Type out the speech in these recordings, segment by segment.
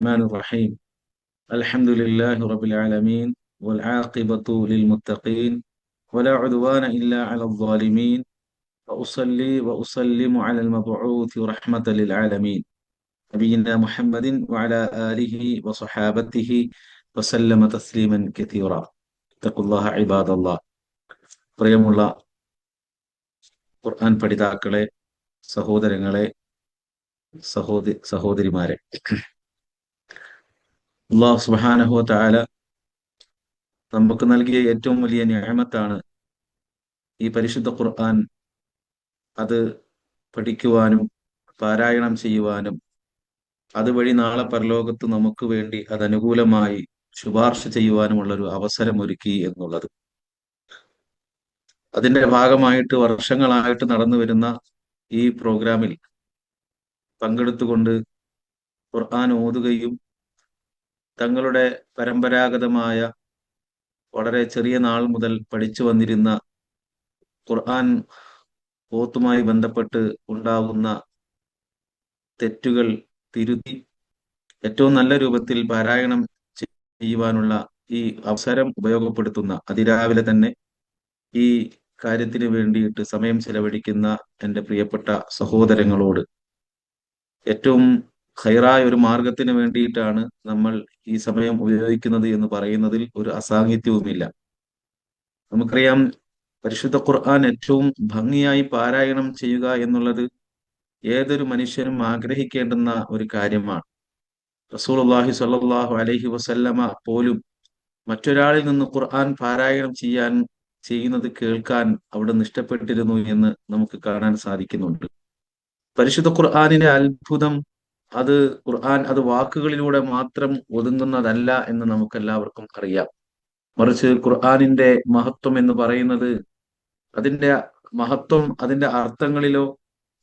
الرحمن الرحيم. الحمد لله رب العالمين، والعاقبة للمتقين، ولا عدوان إلا على الظالمين. وأصلي وأسلم على المبعوث رحمة للعالمين، نبينا محمد وعلى آله وصحابته وسلم تسليما كثيرا. اتقوا الله عباد الله. പ്രിയമുള്ള ഖുർആൻ പഠിതാക്കളെ, സഹോദരങ്ങളെ, സഹോദരിമാരെ, അല്ലാഹു സുബ്ഹാനഹു വ തആല നമുക്ക് നൽകിയ ഏറ്റവും വലിയ നിഅമത്താണ് ഈ പരിശുദ്ധ ഖുർആൻ. അത് പഠിക്കുവാനും പാരായണം ചെയ്യുവാനും അതുവഴി നാളെ പരലോകത്ത് നമുക്ക് വേണ്ടി അത് അനുകൂലമായി ശുപാർശ ചെയ്യുവാനുമുള്ള ഒരു അവസരം ഒരുക്കി എന്നുള്ളത്. അതിന്റെ ഭാഗമായിട്ട് വർഷങ്ങളായിട്ട് നടന്നു വരുന്ന ഈ പ്രോഗ്രാമിൽ പങ്കെടുത്തുകൊണ്ട് ഖുർആൻ ഓതുകയും തങ്ങളുടെ പരമ്പരാഗതമായ വളരെ ചെറിയ നാൾ മുതൽ പഠിച്ചു വന്നിരുന്ന ഖുർആൻ ഓത്തുമായി ബന്ധപ്പെട്ട് ഉണ്ടാകുന്ന തെറ്റുകൾ തിരുത്തി ഏറ്റവും നല്ല രൂപത്തിൽ പാരായണം ചെയ്യുവാനുള്ള ഈ അവസരം ഉപയോഗപ്പെടുത്തുന്ന അതിരാവിലെ തന്നെ ഈ കാര്യത്തിന് വേണ്ടിയിട്ട് സമയം ചെലവഴിക്കുന്ന എൻ്റെ പ്രിയപ്പെട്ട സഹോദരങ്ങളോട് ഏറ്റവും ഖൈറായ ഒരു മാർഗത്തിന് വേണ്ടിയിട്ടാണ് നമ്മൾ ഈ സമയം ഉപയോഗിക്കുന്നത് എന്ന് പറയുന്നതിൽ ഒരു അസാഹിത്യവുമില്ല. നമുക്കറിയാം, പരിശുദ്ധ ഖുർആൻ ഏറ്റവും ഭംഗിയായി പാരായണം ചെയ്യുക എന്നുള്ളത് ഏതൊരു മനുഷ്യനും ആഗ്രഹിക്കേണ്ടുന്ന ഒരു കാര്യമാണ്. റസൂലുള്ളാഹി സ്വല്ലല്ലാഹു അലൈഹി വസല്ലമ പോലും മറ്റൊരാളിൽ നിന്ന് ഖുർആൻ പാരായണം ചെയ്യുന്നത് കേൾക്കാൻ അവിടെ ഇഷ്ടപ്പെട്ടിരുന്നു എന്ന് നമുക്ക് കാണാൻ സാധിക്കുന്നുണ്ട്. പരിശുദ്ധ ഖുർആനിന്റെ അത്ഭുതം അത് ഖുർആൻ അത് വാക്കുകളിലൂടെ മാത്രം ഒതുങ്ങുന്നതല്ല എന്ന് നമുക്ക് എല്ലാവർക്കും അറിയാം. മറിച്ച് ഖുർആനിന്റെ മഹത്വം എന്ന് പറയുന്നത് അതിന്റെ മഹത്വം അതിന്റെ അർത്ഥങ്ങളിലോ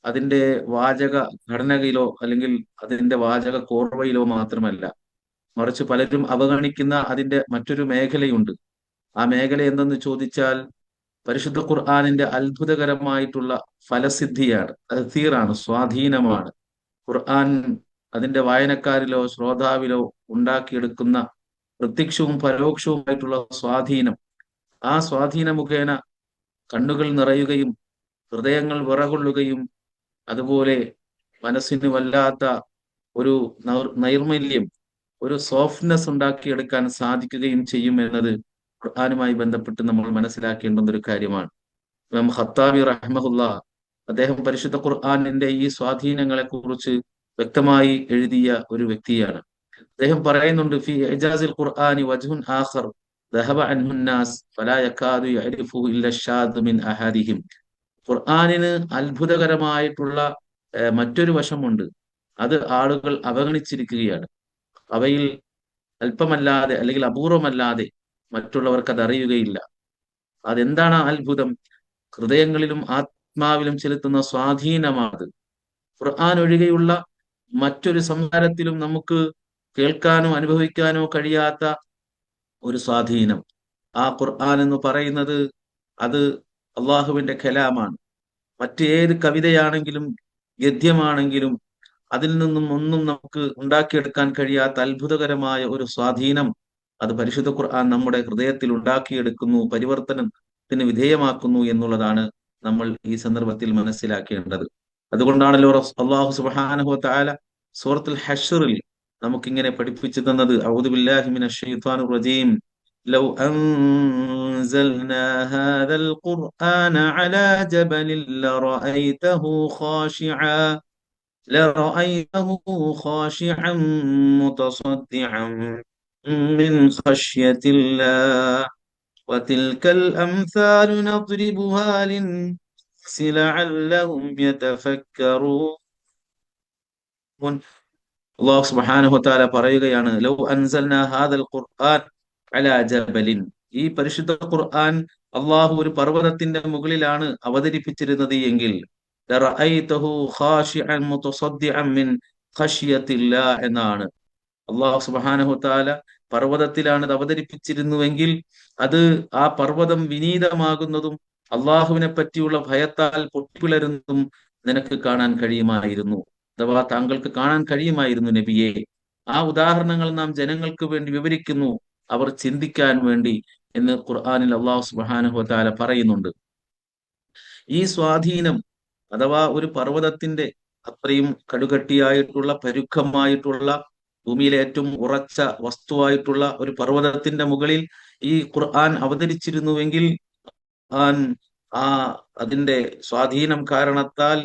അതിന്റെ വാചക ഘടനയിലോ അല്ലെങ്കിൽ അതിന്റെ വാചക കോർവയിലോ മാത്രമല്ല, മറിച്ച് പലരും അവഗണിക്കുന്ന അതിന്റെ മറ്റൊരു മേഖലയുണ്ട്. ആ മേഖല എന്തെന്ന് ചോദിച്ചാൽ പരിശുദ്ധ ഖുർആനിന്റെ അത്ഭുതകരമായിട്ടുള്ള ഫലസിദ്ധിയാണ്, തഅ്സീറാണ്, സ്വാധീനമാണ്. ഖുർആൻ അതിന്റെ വായനക്കാരിലോ ശ്രോതാവിലോ ഉണ്ടാക്കിയെടുക്കുന്ന പ്രത്യക്ഷവും പരോക്ഷവുമായിട്ടുള്ള സ്വാധീനം, ആ സ്വാധീന മുഖേന കണ്ണുകൾ നിറയുകയും ഹൃദയങ്ങൾ വിറകൊള്ളുകയും അതുപോലെ മനസ്സിന് വല്ലാത്ത ഒരു നൈർമല്യം, ഒരു സോഫ്റ്റ്നെസ് ഉണ്ടാക്കിയെടുക്കാൻ സാധിക്കുകയും ചെയ്യും എന്നത് ഖുർആനുമായി ബന്ധപ്പെട്ട് നമ്മൾ മനസ്സിലാക്കേണ്ടുന്ന ഒരു കാര്യമാണ്. ഇമാം ഖത്താബി റഹ്മഹുല്ലാ അദ്ദേഹം പരിശുദ്ധ ഖുർആനിന്റെ ഈ സ്വാധീനങ്ങളെ കുറിച്ച് വ്യക്തമായി എഴുതിയ ഒരു വ്യക്തിയാണ്. അദ്ദേഹം പറയുന്നുണ്ട്, ഫി ഇജാസിൽ ഖുർആനി വജ്ഹുൻ ആഖർ ദഹബ അൻഹു الناس فلا يكاد يعرفه الا الشاذ من احدهم. ഖുർആനിന് അത്ഭുതകരമായിട്ടുള്ള മറ്റൊരു വശമുണ്ട്. അത് ആളുകൾ അവഗണിച്ചിരിക്കുകയാണ്. അവയിൽ അല്പമല്ലാതെ അല്ലെങ്കിൽ അപൂർവമല്ലാതെ മറ്റുള്ളവർക്ക് അത് അറിയുകയില്ല. അതെന്താണ് ആ അത്ഭുതം? ഹൃദയങ്ങളിലും ആത്മാവിലും ചെലുത്തുന്ന സ്വാധീനമാണ്. ഖുർആൻ ഒഴികെയുള്ള മറ്റൊരു സംസാരത്തിലും നമുക്ക് കേൾക്കാനോ അനുഭവിക്കാനോ കഴിയാത്ത ഒരു സ്വാധീനം. ആ ഖുർആൻ എന്ന് പറയുന്നത് അത് അള്ളാഹുവിന്റെ കലാമാണ്. മറ്റേത് കവിതയാണെങ്കിലും ഗദ്യമാണെങ്കിലും അതിൽ നിന്നും ഒന്നും നമുക്ക് ഉണ്ടാക്കിയെടുക്കാൻ കഴിയാത്ത അത്ഭുതകരമായ ഒരു സ്വാധീനം അത് പരിശുദ്ധ ഖുർആൻ നമ്മുടെ ഹൃദയത്തിൽ ഉണ്ടാക്കിയെടുക്കുന്നു, പരിവർത്തനത്തിന് വിധേയമാക്കുന്നു എന്നുള്ളതാണ് നമ്മൾ ഈ സന്ദർഭത്തിൽ മനസ്സിലാക്കേണ്ടത്. അതുകൊണ്ടാണല്ലോ അല്ലാഹു സുബ്ഹാനഹു വ തആല സൂറത്തുൽ ഹശ്റിൽ നമുക്കിങ്ങനെ പഠിപ്പിച്ചു തന്നത്, അഊദു ബില്ലാഹി മിനശ് ശൈത്വാനിർ റജീം, ലൗ അൻസൽനാ ഹാദൽ ഖുർആന അലാ ജബലിൻ ലറഅയ്തഹു ഖാശിഅൻ മുതസദ്ദിഅൻ മിൻ ഖശ്യത്തില്ലാഹ് വതിൽകൽ അംസാലു നദ്രിബുഹാ ലിന്നാസി ലഅല്ലഹും യതഫക്കറൂൻ. അല്ലാഹു സുബ്ഹാനഹു വ തആല പറയുകയാണ്, ലൗ അൻസൽനാ ഹാദൽ ഖുർആൻ അലാ ജബലിൻ, ഈ പരിശുദ്ധ ഖുർആൻ അള്ളാഹു ഒരു പർവ്വതത്തിന്റെ മുകളിലാണ് അവതരിപ്പിച്ചിരുന്നത് എങ്കിൽ ലറഅയ്തഹു ഖാശിഅൻ മുതസദ്ദിഅൻ മിൻ ഖശ്യത്തില്ലാഹ് എന്നാണ്. അള്ളാഹു സുബ്ഹാനഹു വ തആല പർവ്വതത്തിലാണ് ഇത് അവതരിപ്പിച്ചിരുന്നുവെങ്കിൽ അത് ആ പർവ്വതം വിനീതമാകുന്നതും അള്ളാഹുവിനെ പറ്റിയുള്ള ഭയത്താൽ പൊട്ടിപ്പിളരുന്നതും നിനക്ക് കാണാൻ കഴിയുമായിരുന്നു, അഥവാ താങ്കൾക്ക് കാണാൻ കഴിയുമായിരുന്നു നബിയെ. ആ ഉദാഹരണങ്ങൾ നാം ജനങ്ങൾക്ക് വേണ്ടി വിവരിക്കുന്നു, അവർ ചിന്തിക്കാൻ വേണ്ടി എന്ന് ഖുർആനിൽ അള്ളാഹു സുബ്ഹാനഹു വ തആല പറയുന്നുണ്ട്. ഈ സ്വാധീനം അഥവാ ഒരു പർവ്വതത്തിന്റെ അത്രയും കടുകട്ടിയായിട്ടുള്ള പരുക്കമായിട്ടുള്ള ഭൂമിയിലെ ഏറ്റവും ഉറച്ച വസ്തുവായിട്ടുള്ള ഒരു പർവ്വതത്തിന്റെ മുകളിൽ ഈ ഖുർആൻ അവതരിച്ചിരുന്നുവെങ്കിൽ ഖുർആൻ ആ അതിന്റെ സ്വാധീനം കാരണത്താൽ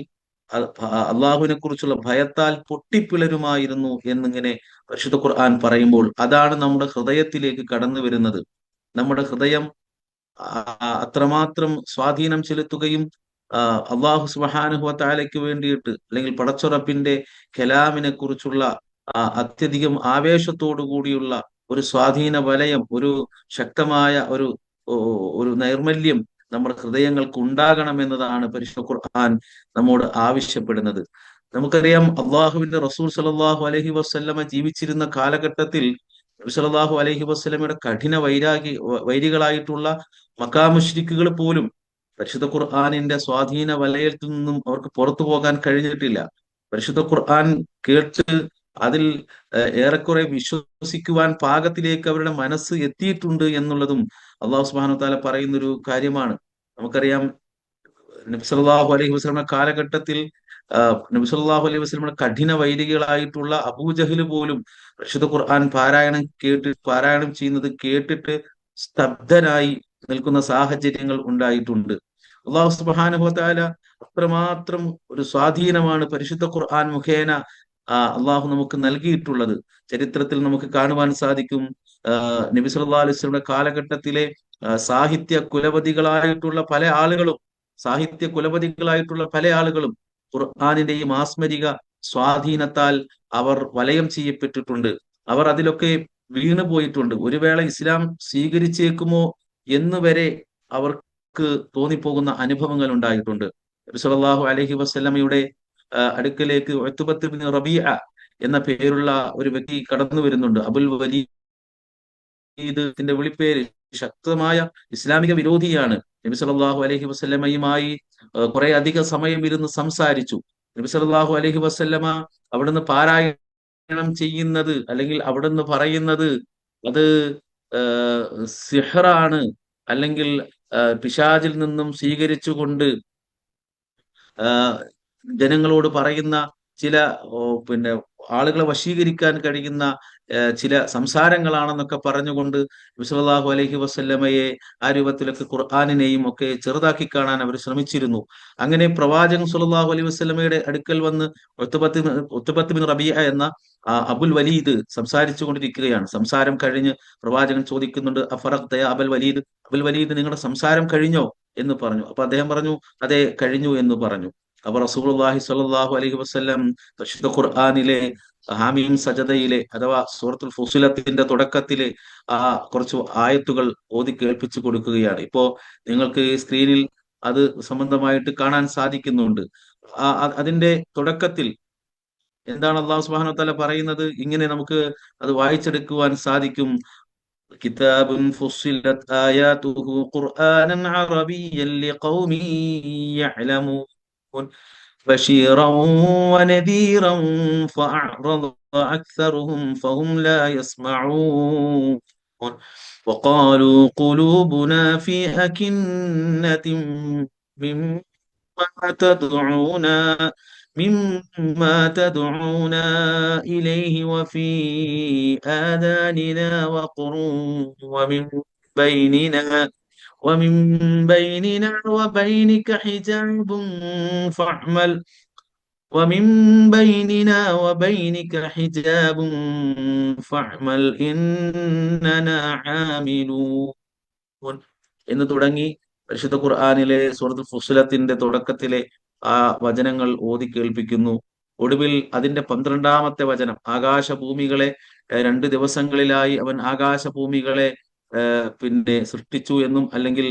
അള്ളാഹുവിനെ കുറിച്ചുള്ള ഭയത്താൽ പൊട്ടിപ്പിളരുമായിരുന്നു എന്നിങ്ങനെ പരിശുദ്ധ ഖുർആൻ പറയുമ്പോൾ അതാണ് നമ്മുടെ ഹൃദയത്തിലേക്ക് കടന്നു വരുന്നത്. നമ്മുടെ ഹൃദയം അത്രമാത്രം സ്വാധീനം ചെലുത്തുകയും അള്ളാഹു സുബ്ഹാനഹു വ തആലയ്ക്ക് വേണ്ടിയിട്ട് അല്ലെങ്കിൽ പടച്ചുറപ്പിന്റെ കലാമിനെ കുറിച്ചുള്ള അത്യധികം ആവേശത്തോടു കൂടിയുള്ള ഒരു സ്വാധീന വലയം, ഒരു ശക്തമായ ഒരു നൈർമല്യം നമ്മുടെ ഹൃദയങ്ങൾക്ക് ഉണ്ടാകണമെന്നതാണ് പരിശുദ്ധ ഖുർആൻ നമ്മോട് ആവശ്യപ്പെടുന്നത്. നമുക്കറിയാം, അള്ളാഹുവിന്റെ റസൂൽ സല്ലല്ലാഹു അലൈഹി വസല്ലമ ജീവിച്ചിരുന്ന കാലഘട്ടത്തിൽ നബി സല്ലല്ലാഹു അലൈഹി വസല്ലമയുടെ കഠിന വൈരികളായിട്ടുള്ള മക്കാ മുശ്രിക്കുകൾ പോലും പരിശുദ്ധ ഖുർആനിന്റെ സ്വാധീന വലയത്തിൽ നിന്നും അവർക്ക് പുറത്തു പോകാൻ കഴിഞ്ഞിട്ടില്ല. പരിശുദ്ധ ഖുർആൻ കേട്ട് അതിൽ ഏറെക്കുറെ വിശ്വസിക്കുവാൻ പാകത്തിലേക്ക് അവരുടെ മനസ്സ് എത്തിയിട്ടുണ്ട് എന്നുള്ളതും അള്ളാഹു സുബ്ഹാനഹു വ തആല പറയുന്നൊരു കാര്യമാണ്. നമുക്കറിയാം, നബി സല്ലല്ലാഹു അലൈഹി വസല്ലമയുടെ കാലഘട്ടത്തിൽ നബി സല്ലല്ലാഹു അലൈഹി വസല്ലമയുടെ കഠിന വൈരികളായിട്ടുള്ള അബൂജഹൽ പോലും പരിശുദ്ധ ഖുർആൻ പാരായണം ചെയ്യുന്നത് കേട്ടിട്ട് സ്തബ്ധനായി നിൽക്കുന്ന സാഹചര്യങ്ങൾ ഉണ്ടായിട്ടുണ്ട്. അള്ളാഹു സുബ്ഹാനഹു വ തആല അത്രമാത്രം ഒരു സ്വാധീനമാണ് പരിശുദ്ധ ഖുർആൻ മുഖേന അള്ളാഹു നമുക്ക് നൽകിയിട്ടുള്ളത്. ചരിത്രത്തിൽ നമുക്ക് കാണുവാൻ സാധിക്കും, നബി സല്ലല്ലാഹു അലൈഹി വസല്ലമയുടെ കാലഘട്ടത്തിലെ സാഹിത്യ കുലപതികളായിട്ടുള്ള പല ആളുകളും ഖുർആനിന്റെ ഈ മാസ്മരിക സ്വാധീനത്താൽ അവർ വലയം ചെയ്യപ്പെട്ടിട്ടുണ്ട്. അവർ അതിലൊക്കെ വീണു പോയിട്ടുണ്ട്. ഒരു വേള ഇസ്ലാം സ്വീകരിച്ചേക്കുമോ എന്ന് വരെ അവർക്ക് തോന്നിപ്പോകുന്ന അനുഭവങ്ങൾ ഉണ്ടായിട്ടുണ്ട്. നബി സല്ലല്ലാഹു അലൈഹി വസല്ലമയുടെ അടുക്കലേക്ക് ഉത്ബത്ത് ഇബ്നു റബീഅ എന്ന പേരുള്ള ഒരു വ്യക്തി കടന്നു വരുന്നുണ്ട്. അബുൽ വലീദിന്റെ വിളിപ്പേര്. ശക്തമായ ഇസ്ലാമിക വിരോധിയാണ്. നബി സല്ലല്ലാഹു അലൈഹി വസല്ലമയുമായി കുറെ അധിക സമയം ഇരുന്ന് സംസാരിച്ചു. നബി സല്ലല്ലാഹു അലൈഹി വസല്ലമ അവിടുന്ന് പാരായണം ചെയ്യുന്നത് അല്ലെങ്കിൽ അവിടുന്ന് പറയുന്നത് അത് സിഹ്റാണ്, അല്ലെങ്കിൽ പിശാചിൽ നിന്നും സ്വീകരിച്ചുകൊണ്ട് ജനങ്ങളോട് പറയുന്ന ചില പിന്നെ ആളുകളെ വശീകരിക്കാൻ കഴിയുന്ന ചില സംസാരങ്ങളാണെന്നൊക്കെ പറഞ്ഞുകൊണ്ട് നബി സല്ലല്ലാഹു അലൈഹി വസല്ലമയെ ആ രൂപത്തിലൊക്കെ ഖുർആനിനെയും ഒക്കെ ചെറുതാക്കി കാണാൻ അവർ ശ്രമിച്ചിരുന്നു. അങ്ങനെ പ്രവാചകൻ സല്ലല്ലാഹു അലൈഹി വസല്ലമയുടെ അടുക്കൽ വന്ന് ഉത്ബത്ത് ബിൻ റബീഅ എന്ന അബുൽ വലീദ് സംസാരിച്ചു കൊണ്ടിരിക്കുകയാണ്. സംസാരം കഴിഞ്ഞ് പ്രവാചകൻ ചോദിക്കുന്നുണ്ട്, അഫറഖ്ത യാ അബുൽ വലീദ്, അബുൽ വലീദ് നിങ്ങളുടെ സംസാരം കഴിഞ്ഞോ എന്ന് പറഞ്ഞു. അപ്പൊ അദ്ദേഹം പറഞ്ഞു, അതെ കഴിഞ്ഞു എന്ന് പറഞ്ഞു. അപ്പൊ റസൂലുള്ളാഹി സ്വല്ലല്ലാഹു അലൈഹി വസല്ലം പരിശുദ്ധ ഖുർആനിലെ ഹാമീം സജദയിലെ അഥവാ സൂറത്തുൽ ഫുസിലത്തിന്റെ തുടക്കത്തിലെ ആ കുറച്ച് ആയത്തുകൾ ഓതി കേൾപ്പിച്ചു കൊടുക്കുകയാണ്. ഇപ്പോ നിങ്ങൾക്ക് സ്ക്രീനിൽ അത് സംബന്ധമായിട്ട് കാണാൻ സാധിക്കുന്നുണ്ട്. അതിന്റെ തുടക്കത്തിൽ എന്താണ് അല്ലാഹു സുബ്ഹാനഹു വ തആല പറയുന്നത്? ഇങ്ങനെ നമുക്ക് അത് വായിച്ചെടുക്കുവാൻ സാധിക്കും. കിതാബുൻ ഫുസ്സിലത് ആയാതുഹു ഖുർആനൻ അറബിയ്യൻ ലിഖൗമിൻ യഅലമൂൻ ബശീറൻ വനദീറൻ ഫഅഅറദ അക്സറുഹും ഫഹും ലാ യസ്മഊൻ وقالوا قلوبنا في أكنة مما تدعونا إليه وفي آذاننا وقر ومن بيننا وبينك حجاب فاعمل إننا عاملون എന്ന് തുടങ്ങി പരിശുദ്ധ ഖുർആനിലെ സൂറത്തുൽ ഫുസ്സിലത്തിന്റെ തുടക്കത്തിലെ ആ വചനങ്ങൾ ഓതി കേൾപ്പിക്കുന്നു. ഒടുവിൽ അതിന്റെ 12ാമത്തെ വചനം, ആകാശഭൂമികളെ 2 ദിവസങ്ങളിലായി അവൻ ആകാശഭൂമികളെ പിന്നെ സൃഷ്ടിച്ചു എന്നും, അല്ലെങ്കിൽ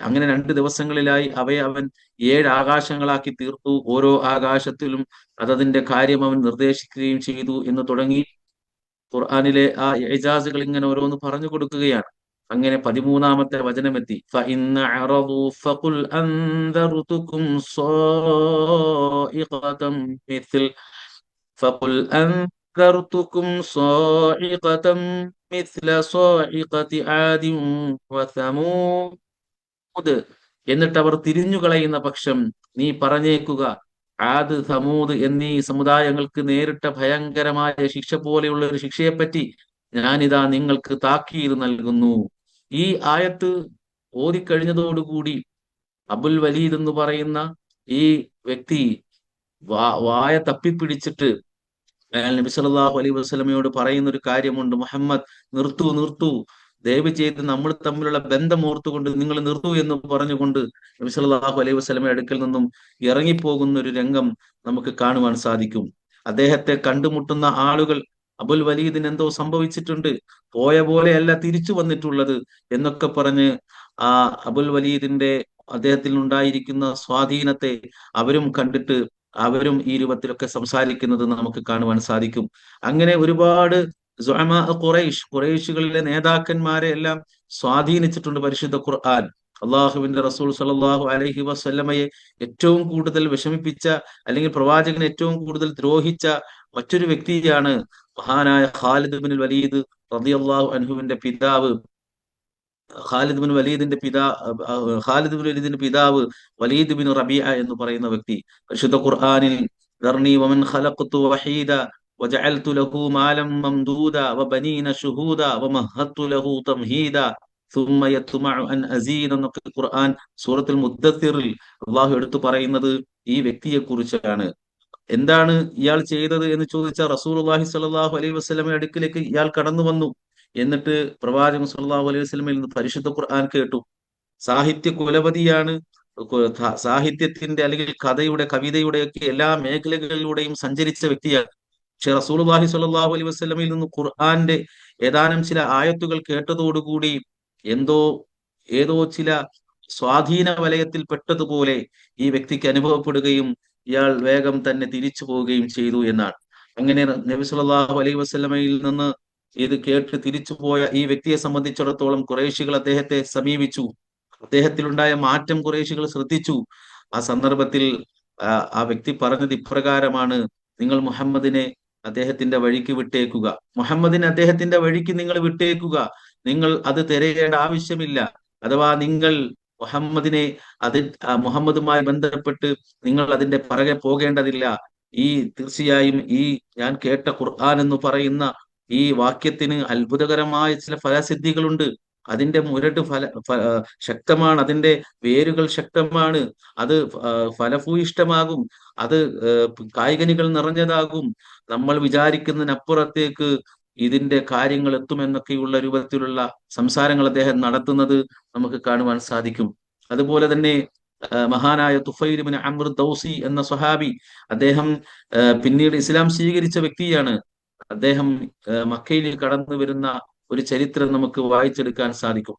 അങ്ങനെ 2 ദിവസങ്ങളിലായി അവയെ അവൻ 7 ആകാശങ്ങളാക്കി തീർത്തു, ഓരോ ആകാശത്തിലും അതതിന്റെ കാര്യം അവൻ നിർദ്ദേശിക്കുകയും ചെയ്തു എന്ന് തുടങ്ങി ഖുർആനിലെ ആ ഇജാസുകൾ ഇങ്ങനെ ഓരോന്ന് പറഞ്ഞു കൊടുക്കുകയാണ്. അങ്ങനെ 13ാമത്തെ വചനമെത്തി. فقل فَأَنذَرْتُكُمْ صَاعِقَةً مِثْلَ صَاعِقَةِ عَادٍ وَثَمൂദ്. എന്നിട്ട് അവർ തിരിഞ്ഞു കളയുന്ന പക്ഷം നീ പറഞ്ഞേക്കുക, ആദ് സമൂദ് എന്നീ സമുദായങ്ങൾക്ക് നേരിട്ട ഭയങ്കരമായ ശിക്ഷ പോലെയുള്ള ഒരു ശിക്ഷയെപ്പറ്റി ഞാനിതാ നിങ്ങൾക്ക് താക്കീത് നൽകുന്നു. ഈ ആയത്ത് ഓതിക്കഴിഞ്ഞതോടുകൂടി അബുൽ വലീദ് എന്ന് പറയുന്ന ഈ വ്യക്തി വായ തപ്പിപ്പിടിച്ചിട്ട് അയാൾ നബി സല്ലല്ലാഹു അലൈഹി വസല്ലമയോട് പറയുന്ന ഒരു കാര്യമുണ്ട്: മുഹമ്മദ്, നിർത്തൂ നിർത്തൂ, ദയവ് ചെയ്ത് നമ്മൾ തമ്മിലുള്ള ബന്ധം ഓർത്തുകൊണ്ട് നിങ്ങൾ നിർത്തൂ എന്ന് പറഞ്ഞുകൊണ്ട് നബി സല്ലല്ലാഹു അലൈഹി വസല്ലമയുടെ അടുക്കൽ നിന്നും ഇറങ്ങിപ്പോകുന്ന ഒരു രംഗം നമുക്ക് കാണുവാൻ സാധിക്കും. അദ്ദേഹത്തെ കണ്ടുമുട്ടുന്ന ആളുകൾ അബുൽ വലീദിന് എന്തോ സംഭവിച്ചിട്ടുണ്ട്, പോയ പോലെയല്ല തിരിച്ചു വന്നിട്ടുള്ളത് എന്നൊക്കെ പറഞ്ഞ് ആ അബുൽ വലീദിന്റെ അദ്ദേഹത്തിൽ ഉണ്ടായിരിക്കുന്ന സ്വാധീനത്തെ അവരും കണ്ടിട്ട് അവരും ഈ രൂപത്തിലൊക്കെ സംസാരിക്കുന്നത് നമുക്ക് കാണുവാൻ സാധിക്കും. അങ്ങനെ ഒരുപാട് ഖുറൈശുകളിലെ നേതാക്കന്മാരെ എല്ലാം സ്വാധീനിച്ചിട്ടുണ്ട് പരിശുദ്ധ ഖുർആൻ. അള്ളാഹുവിന്റെ റസൂൽ സ്വല്ലല്ലാഹു അലൈഹി വസല്ലമയെ ഏറ്റവും കൂടുതൽ വിഷമിപ്പിച്ച, അല്ലെങ്കിൽ പ്രവാചകനെ ഏറ്റവും കൂടുതൽ ദ്രോഹിച്ച മറ്റൊരു വ്യക്തിയാണ് മഹാനായ ഖാലിദ് ബിൻ വലീദ് റളിയല്ലാഹു അൻഹുവിന്റെ പിതാവ്. ഖാലിദ് ബിൻ വലീദിന്റെ പിതാവ് വലീദ് ബിൻ റബീഅ എന്ന് പറയുന്ന വ്യക്തി പരിശുദ്ധ ഖുർആനിൽ ദർനി വമൻ ഖലഖ്തു വഹീദ വജഅൽതു ലഹു മാലം മംദൂദ വബനീന ശുഹൂദ വമഹദ്തു ലഹു തംഹീദ ثم يطمع ان ازيد എന്നൊക്കെ ഖുർആൻ സൂറത്തുൽ മുദ്ദസ്സിറിൽ അള്ളാഹു എടുത്തു പറയുന്നത് ഈ വ്യക്തിയെ കുറിച്ചാണ്. എന്താണ് ഇയാൾ ചെയ്തത് എന്ന് ചോദിച്ചാൽ റസൂലുള്ളാഹി സ്വല്ലല്ലാഹു അലൈഹി വസല്ലമയുടെ അടുക്കിലേക്ക് ഇയാൾ കടന്നു വന്നു. എന്നിട്ട് പ്രവാചകൻ സല്ലല്ലാഹു അലൈഹി വസല്ലമയിൽ നിന്ന് പരിശുദ്ധ ഖുർആൻ കേട്ടു. സാഹിത്യ കുലപതിയാണ്. സാഹിത്യത്തിന്റെ അല്ലെങ്കിൽ കഥയുടെ കവിതയുടെ ഒക്കെ എല്ലാ മേഖലകളിലൂടെയും സഞ്ചരിച്ച വ്യക്തിയാണ്. പക്ഷെ റസൂലുള്ളാഹി സ്വല്ലല്ലാഹു അലൈഹി വസല്ലമയിൽ നിന്ന് ഖുർആന്റെ ഏതാനും ചില ആയത്തുകൾ കേട്ടതോടുകൂടി എന്തോ ഏതോ ചില സ്വാധീന വലയത്തിൽ പെട്ടതുപോലെ ഈ വ്യക്തിക്ക് അനുഭവപ്പെടുകയും ഇയാൾ വേഗം തന്നെ തിരിച്ചു പോവുകയും ചെയ്തു എന്നാണ്. അങ്ങനെ നബി സല്ലല്ലാഹു അലൈഹി വസല്ലമയിൽ നിന്ന് ഇത് കേട്ട് തിരിച്ചു പോയ ഈ വ്യക്തിയെ സംബന്ധിച്ചിടത്തോളം ഖുറൈശികൾ അദ്ദേഹത്തെ സമീപിച്ചു. അദ്ദേഹത്തിലുണ്ടായ മാറ്റം ഖുറൈശികൾ ശ്രദ്ധിച്ചു. ആ സന്ദർഭത്തിൽ ആ വ്യക്തി പറഞ്ഞത് ഇപ്രകാരമാണ്: നിങ്ങൾ മുഹമ്മദിനെ അദ്ദേഹത്തിന്റെ വഴിക്ക് വിട്ടേക്കുക, മുഹമ്മദിനെ അദ്ദേഹത്തിന്റെ വഴിക്ക് നിങ്ങൾ വിട്ടേക്കുക, നിങ്ങൾ അത് തിരയേണ്ട ആവശ്യമില്ല. അഥവാ നിങ്ങൾ മുഹമ്മദിനെ മുഹമ്മദുമായി ബന്ധപ്പെട്ട് നിങ്ങൾ അതിന്റെ പിറകെ പോകേണ്ടതില്ല. തീർച്ചയായും ഈ ഞാൻ കേട്ട ഖുർആൻ എന്ന് പറയുന്ന ഈ വാക്യത്തിന് അത്ഭുതകരമായ ചില ഫലസിദ്ധികളുണ്ട്. അതിന്റെ മുരട് ശക്തമാണ്, അതിന്റെ വേരുകൾ ശക്തമാണ്, അത് ഫലഭൂയിഷ്ടമാകും, അത് കായ്കനികൾ നിറഞ്ഞതാകും, നമ്മൾ വിചാരിക്കുന്നതിനപ്പുറത്തേക്ക് ഇതിന്റെ കാര്യങ്ങൾ എത്തുമെന്നൊക്കെയുള്ള രൂപത്തിലുള്ള സംസാരങ്ങൾ അദ്ദേഹം നടത്തുന്നത് നമുക്ക് കാണുവാൻ സാധിക്കും. അതുപോലെ തന്നെ മഹാനായ തുഫൈൽ ഇബ്നു അംർ ദൗസി എന്ന സ്വഹാബി, അദ്ദേഹം പിന്നീട് ഇസ്ലാം സ്വീകരിച്ച വ്യക്തിയാണ്. അദ്ദേഹം മക്കയിൽ കടന്നു വരുന്ന ഒരു ചരിത്രം നമുക്ക് വായിച്ചെടുക്കാൻ സാധിക്കും.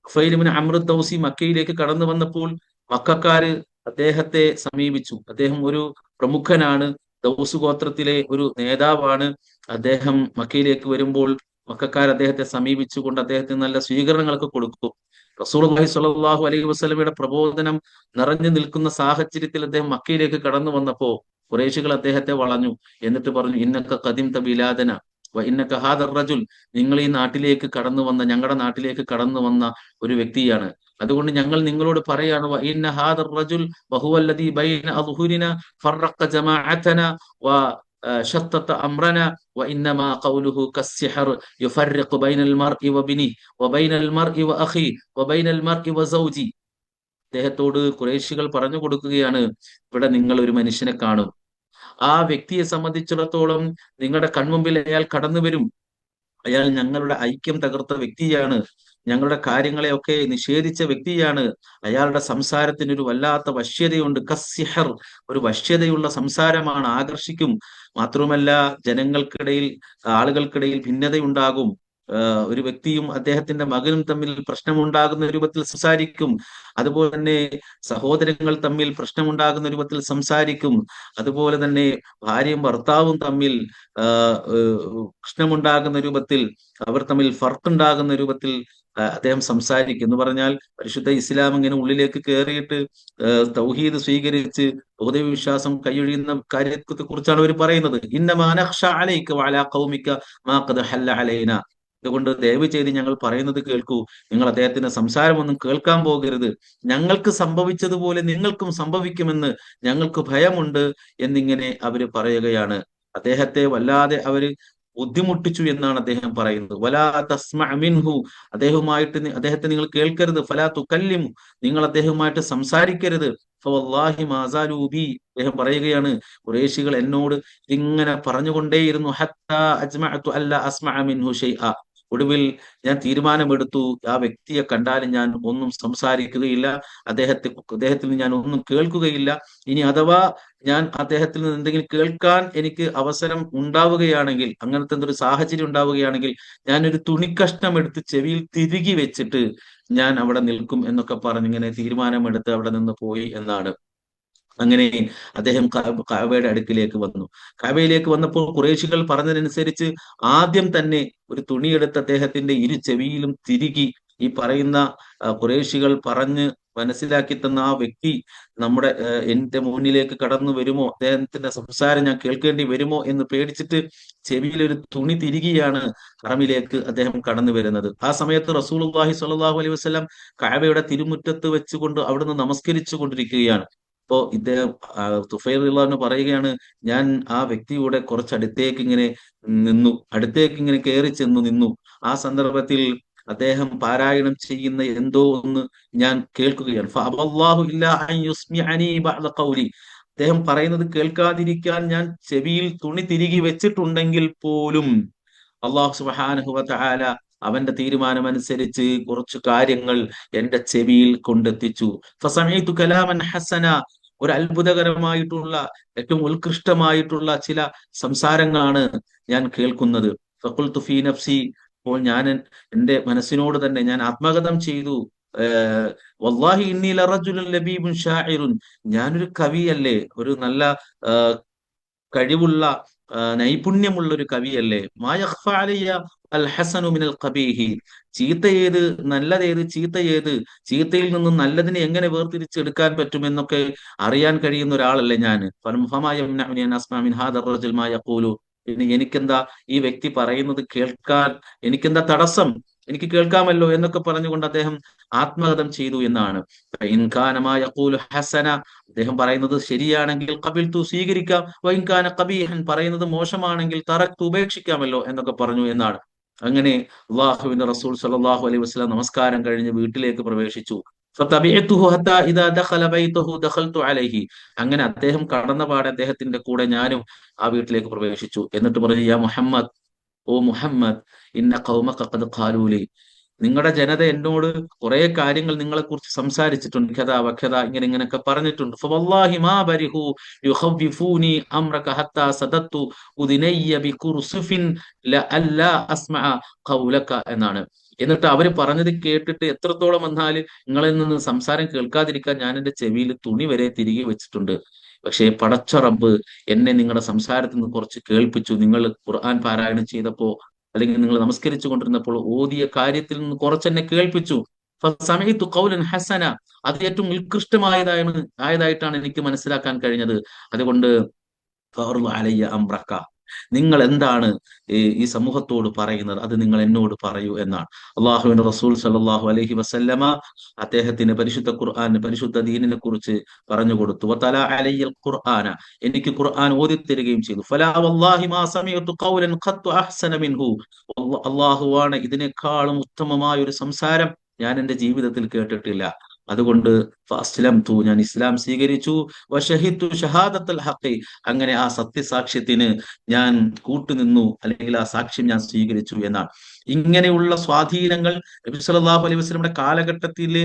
തുഫൈൽ ഇബ്നു അംർ ദൗസി മക്കയിലേക്ക് കടന്നു വന്നപ്പോൾ മക്കക്കാര് അദ്ദേഹത്തെ സമീപിച്ചു. അദ്ദേഹം ഒരു പ്രമുഖനാണ്, ദൗസ് ഗോത്രത്തിലെ ഒരു നേതാവാണ്. അദ്ദേഹം മക്കയിലേക്ക് വരുമ്പോൾ മക്കക്കാർ അദ്ദേഹത്തെ സമീപിച്ചുകൊണ്ട് അദ്ദേഹത്തിന് നല്ല സ്വീകരണങ്ങളൊക്കെ കൊടുക്കും. റസൂലുള്ളാഹി സ്വല്ലല്ലാഹു അലൈഹി വസല്ലമയുടെ പ്രബോധനം നിറഞ്ഞു നിൽക്കുന്ന സാഹചര്യത്തിൽ അദ്ദേഹം മക്കയിലേക്ക് കടന്നു വന്നപ്പോ ഖുറൈശികൾ അദ്ദേഹത്തെ വളഞ്ഞു. എന്നിട്ട് പറഞ്ഞു: ഇന്നക ഖദിംത ബിലാദന വ ഇന്നക ഹാദർ റജുൽ, നിങ്ങൾ ഈ നാട്ടിലേക്ക് കടന്നു വന്ന, ഞങ്ങളുടെ നാട്ടിലേക്ക് കടന്നു വന്ന ഒരു വ്യക്തിയാണ്. അതുകൊണ്ട് ഞങ്ങൾ നിങ്ങളോട് പറയാണ്: വ ഇന്ന ഹാദർ റജുൽ വഹുവല്ലദീ ബൈന അദ്ഹുരിന ഫറഖ ജമാഅതന വ شتت أمرنا وإنما قوله كالسحر يفرق بين المرء وبنيه وبين المرء وأخيه وبين المرء وزوجي. അദ്ദേഹത്തോട് ഖുറൈശികൾ പറഞ്ഞു കൊടുക്കുകയാണ്: ഇവിടെ നിങ്ങൾ ഒരു മനുഷ്യനെ കാണും, ആ വ്യക്തിയെ സംബന്ധിച്ചിടത്തോളം നിങ്ങളുടെ കൺമുമ്പിൽ അയാൾ കടന്നു വരും, അയാൾ ഞങ്ങളുടെ ഐക്യം തകർത്ത വ്യക്തിയാണ്, ഞങ്ങളുടെ കാര്യങ്ങളെയൊക്കെ നിഷേധിച്ച വ്യക്തിയാണ്, അയാളുടെ സംസാരത്തിന് ഒരു വല്ലാത്ത വശ്യതയുണ്ട്, കസ്സിഹർ, ഒരു വശ്യതയുള്ള സംസാരമാണ്, ആകർഷിക്കും. മാത്രമല്ല ജനങ്ങൾക്കിടയിൽ, ആളുകൾക്കിടയിൽ ഭിന്നതയുണ്ടാകും. ഒരു വ്യക്തിയും അദ്ദേഹത്തിന്റെ മകനും തമ്മിൽ പ്രശ്നമുണ്ടാകുന്ന രൂപത്തിൽ സംസാരിക്കും. അതുപോലെ തന്നെ സഹോദരങ്ങൾ തമ്മിൽ പ്രശ്നമുണ്ടാകുന്ന രൂപത്തിൽ സംസാരിക്കും. അതുപോലെ തന്നെ ഭാര്യയും ഭർത്താവും തമ്മിൽ പ്രശ്നമുണ്ടാകുന്ന രൂപത്തിൽ, അവർ തമ്മിൽ ഫർക്കുണ്ടാകുന്ന രൂപത്തിൽ അദ്ദേഹം സംസാരിക്കും. എന്ന് പറഞ്ഞാൽ പരിശുദ്ധ ഇസ്ലാം ഇങ്ങനെ ഉള്ളിലേക്ക് കയറിയിട്ട് തൗഹീദ് സ്വീകരിച്ച് ബഹുദൈവ വിശ്വാസം കൈയൊഴിയുന്ന കാര്യത്തെ കുറിച്ചാണ് അവർ പറയുന്നത്. ഇന്നമാ നഖ്ശ അലൈക വഅലാ ഖൗമിക മാ ഖദ് ഹല്ല അലൈന. അതുകൊണ്ട് ദയവ് ചെയ്ത് ഞങ്ങൾ പറയുന്നത് കേൾക്കൂ, നിങ്ങൾ അദ്ദേഹത്തിന്റെ സംസാരമൊന്നും കേൾക്കാൻ പോകരുത്, ഞങ്ങൾക്ക് സംഭവിച്ചതുപോലെ നിങ്ങൾക്കും സംഭവിക്കുമെന്ന് ഞങ്ങൾക്ക് ഭയമുണ്ട് എന്നിങ്ങനെ അവര് പറയുകയാണ്. അദ്ദേഹത്തെ വല്ലാതെ അവര് ബുദ്ധിമുട്ടിച്ചു എന്നാണ് അദ്ദേഹം പറയുന്നത്. വലാ തസ്മഅ മിൻഹു, അദ്ദേഹത്തെ നിങ്ങൾ കേൾക്കരുത്. ഫലാ തുകല്ലിമു, നിങ്ങൾ അദ്ദേഹവുമായിട്ട് സംസാരിക്കരുത്. ഫവല്ലാഹി മാ സാലൂ ബി, അദ്ദേഹം പറയുകയാണ്, ഖുറൈശികൾ എന്നോട് ഇങ്ങനെ പറഞ്ഞുകൊണ്ടേയിരുന്നു. ഹത്താ അജ്മഅതു അല്ലാ അസ്മഅ മിൻഹു ഷൈഅ, ഒടുവിൽ ഞാൻ തീരുമാനമെടുത്തു, ആ വ്യക്തിയെ കണ്ടാലും ഞാൻ ഒന്നും സംസാരിക്കുകയില്ല, അദ്ദേഹത്തിൽ നിന്ന് ഞാൻ ഒന്നും കേൾക്കുകയില്ല. ഇനി അഥവാ ഞാൻ അദ്ദേഹത്തിൽ നിന്ന് എന്തെങ്കിലും കേൾക്കാൻ എനിക്ക് അവസരം ഉണ്ടാവുകയാണെങ്കിൽ, അങ്ങനത്തെ എന്തൊരു സാഹചര്യം ഉണ്ടാവുകയാണെങ്കിൽ, ഞാനൊരു തുണിക്കഷ്ണം എടുത്ത് ചെവിയിൽ തിരുകി വെച്ചിട്ട് ഞാൻ അവിടെ നിൽക്കും എന്നൊക്കെ പറഞ്ഞിങ്ങനെ തീരുമാനമെടുത്ത് അവിടെ നിന്ന് പോയി എന്നാണ്. അങ്ങനെ അദ്ദേഹം കഅബയുടെ അടുക്കിലേക്ക് വന്നു. കഅബയിലേക്ക് വന്നപ്പോൾ ഖുറൈശികൾ പറഞ്ഞതനുസരിച്ച് ആദ്യം തന്നെ ഒരു തുണിയെടുത്ത് അദ്ദേഹത്തിന്റെ ഇരു ചെവിയിലും തിരുകി, ഈ പറയുന്ന ഖുറൈശികൾ പറഞ്ഞ് മനസ്സിലാക്കി തന്ന ആ വ്യക്തി എന്റെ മുന്നിലേക്ക് കടന്നു വരുമോ, അദ്ദേഹത്തിന്റെ സംസാരം ഞാൻ കേൾക്കേണ്ടി വരുമോ എന്ന് പേടിച്ചിട്ട് ചെവിയിൽ ഒരു തുണി തിരികെയാണ് ഹറമിലേക്ക് അദ്ദേഹം കടന്നു വരുന്നത്. ആ സമയത്ത് റസൂലുള്ളാഹി സ്വല്ലല്ലാഹു അലൈഹി വസല്ലം കഅബയുടെ തിരുമുറ്റത്ത് വെച്ചുകൊണ്ട് അവിടുന്ന് നമസ്കരിച്ചു കൊണ്ടിരിക്കുകയാണ്. അപ്പോ ഇദ്ദേഹം തുഫൈൽ റളിയല്ലാഹു പറയുകയാണ്, ഞാൻ ആ വ്യക്തിയുടെ കുറച്ചടുത്തേക്ക് ഇങ്ങനെ അടുത്തേക്ക് ഇങ്ങനെ കയറി ചെന്നു നിന്നു. ആ സന്ദർഭത്തിൽ അദ്ദേഹം പാരായണം ചെയ്യുന്ന എന്തോ ഒന്ന് ഞാൻ കേൾക്കുകയാണ്. ഫഅബല്ലാഹു ഇല്ലാ അൻ യുസ്മിഅനി ബഅദ ഖൗലി, അദ്ദേഹം പറയുന്നത് കേൾക്കാതിരിക്കാൻ ഞാൻ ചെവിയിൽ തുണി തിരികെ വെച്ചിട്ടുണ്ടെങ്കിൽ പോലും അള്ളാഹു സുബ്ഹാനഹു വ തആല അവന്റെ തീരുമാനമനുസരിച്ച് കുറച്ച് കാര്യങ്ങൾ എന്റെ ചെവിയിൽ കൊണ്ടെത്തിച്ചു. ഫസമീതു കലാമൻ ഹസന, ഒരു അത്ഭുതകരമായിട്ടുള്ള ഏറ്റവും ഉത്കൃഷ്ടമായിട്ടുള്ള ചില സംസാരങ്ങളാണ് ഞാൻ കേൾക്കുന്നത്. ഫഖുൽതു ഫീ നഫ്സി, അപ്പോൾ ഞാൻ എന്റെ മനസ്സിനോട് തന്നെ ഞാൻ ആത്മഗതം ചെയ്തു, വല്ലാഹി ഇന്നി ലറജുലുൻ ലബീബുൻ ഷാഇറുൻ, ഞാനൊരു കവിയല്ലേ, ഒരു നല്ല കഴിവുള്ള നൈപുണ്യമുള്ള ഒരു കവിയല്ലേ. മാ യഖ്ഫ അലയ്യ അൽ ഹസനു മിനൽ ഖബീഹി, ചീത്ത ഏത് നല്ലതേത് ചീത്ത ഏത്, ചീത്തയിൽ നിന്നും നല്ലതിനെ എങ്ങനെ വേർതിരിച്ചെടുക്കാൻ പറ്റുമെന്നൊക്കെ അറിയാൻ കഴിയുന്ന ഒരാളല്ലേ ഞാൻ. പിന്നെ എനിക്കെന്താ ഈ വ്യക്തി പറയുന്നത് കേൾക്കാൻ എനിക്കെന്താ തടസ്സം, എനിക്ക് കേൾക്കാമല്ലോ എന്നൊക്കെ പറഞ്ഞുകൊണ്ട് അദ്ദേഹം ആത്മഗതം ചെയ്തു എന്നാണ്. ഹസന, അദ്ദേഹം പറയുന്നത് ശരിയാണെങ്കിൽ ഖബിൽതു, സ്വീകരിക്കാം. വഇൻകാന ഖബീഹൻ, പറയുന്നത് മോശമാണെങ്കിൽ തറക്തു, ഉപേക്ഷിക്കാമല്ലോ എന്നൊക്കെ പറഞ്ഞു എന്നാണ്. അങ്ങനെ അള്ളാഹുവിന്റെ റസൂൽ സ്വല്ലല്ലാഹു അലൈഹി വസല്ലം നമസ്കാരം കഴിഞ്ഞ് വീട്ടിലേക്ക് പ്രവേശിച്ചു. ഫതബിഅതുഹു ഹത്താ ഇദാ ദഖല ബൈതഹു ദഖൽതു അലൈഹി, അങ്ങനെ അദ്ദേഹം കടന്ന പാടെ അദ്ദേഹത്തിന്റെ കൂടെ ഞാനും ആ വീട്ടിലേക്ക് പ്രവേശിച്ചു. എന്നിട്ട് പറഞ്ഞു, യാ മുഹമ്മദ്, ഓ മുഹമ്മദ്, ഇന്ന ഖൗമക ഖദ് ഖാലൂ ലി, നിങ്ങളുടെ ജനത എന്നോട് കുറെ കാര്യങ്ങൾ നിങ്ങളെ കുറിച്ച് സംസാരിച്ചിട്ടുണ്ട്, ഖദാ വഖദാ, ഇങ്ങനെ ഇങ്ങനെയൊക്കെ പറഞ്ഞിട്ടുണ്ട്. ഫവല്ലാഹി മാ ബരിഹു യുഖവ്വിഫൂനി അംറക ഹത്താ സദത്തു ഉദിനയ്യ ബികുർസുഫിൻ ലഅല്ലാ അസ്മഅ ഖൗലക എന്നാണ്. എന്നിട്ട് അവര് പറഞ്ഞത് കേട്ടിട്ട് എത്രത്തോളം എന്നാൽ നിങ്ങളിൽ നിന്ന് സംസാരം കേൾക്കാതിരിക്കാൻ ഞാൻ എന്റെ ചെവിയിൽ തുണി വരെ തിരികെ വെച്ചിട്ടുണ്ട്. പക്ഷേ പടച്ച റബ്ബ് എന്നെ നിങ്ങളുടെ സംസാരത്തിൽ നിന്ന് കുറച്ച് കേൾപ്പിച്ചു. നിങ്ങൾ ഖുർആൻ പാരായണം ചെയ്തപ്പോ, അല്ലെങ്കിൽ നിങ്ങൾ നമസ്കരിച്ചു കൊണ്ടിരുന്നപ്പോൾ ഓതിയ കാര്യത്തിൽ നിന്ന് കുറച്ചെന്നെ കേൾപ്പിച്ചു. ഫസമഇതു ഖൗലൻ ഹസന, അത് ഏറ്റവും ആയതായിട്ടാണ് എനിക്ക് മനസ്സിലാക്കാൻ കഴിഞ്ഞത്. അതുകൊണ്ട് ഫഅർളു അലയ്യ അംറക, നിങ്ങൾ എന്താണ് ഈ സമൂഹത്തോട് പറയുന്നത്, അത് നിങ്ങൾ എന്നോട് പറയൂ എന്നാണ്. അള്ളാഹുവിന്റെ റസൂൽ സല്ലല്ലാഹു അലൈഹി വസല്ലമ അദ്ദേഹത്തിന് പരിശുദ്ധ ഖുർആൻ, പരിശുദ്ധ ദീനിനെ കുറിച്ച് പറഞ്ഞു കൊടുത്തു. വതല അലയ്യൽ ഖുർആന, എനിക്ക് ഖുർആൻ ഓതി തരികയും ചെയ്തു. ഫലാ വല്ലാഹി മാ സമീഅതു ഖൗലൻ ഖത്തു അഹ്സന മിൻഹു, അള്ളാഹുവാണ്, ഇതിനേക്കാളും ഉത്തമമായ ഒരു സംസാരം ഞാൻ എന്റെ ജീവിതത്തിൽ കേട്ടിട്ടില്ല. അതുകൊണ്ട് ഫഅസ്ലംതു, ഞാൻ ഇസ്ലാം സ്വീകരിച്ചു. വശഹിദു ഷഹാദത്തുൽ ഹഖി, അങ്ങനെ ആ സത്യസാക്ഷ്യത്തിന് ഞാൻ കൂട്ടുനിന്നു, അല്ലെങ്കിൽ ആ സാക്ഷ്യം ഞാൻ സ്വീകരിച്ചു എന്നാണ്. ഇങ്ങനെയുള്ള സ്വാധീനങ്ങൾ നബി സല്ലല്ലാഹു അലൈഹി വസല്ലമയുടെ കാലഘട്ടത്തിൽ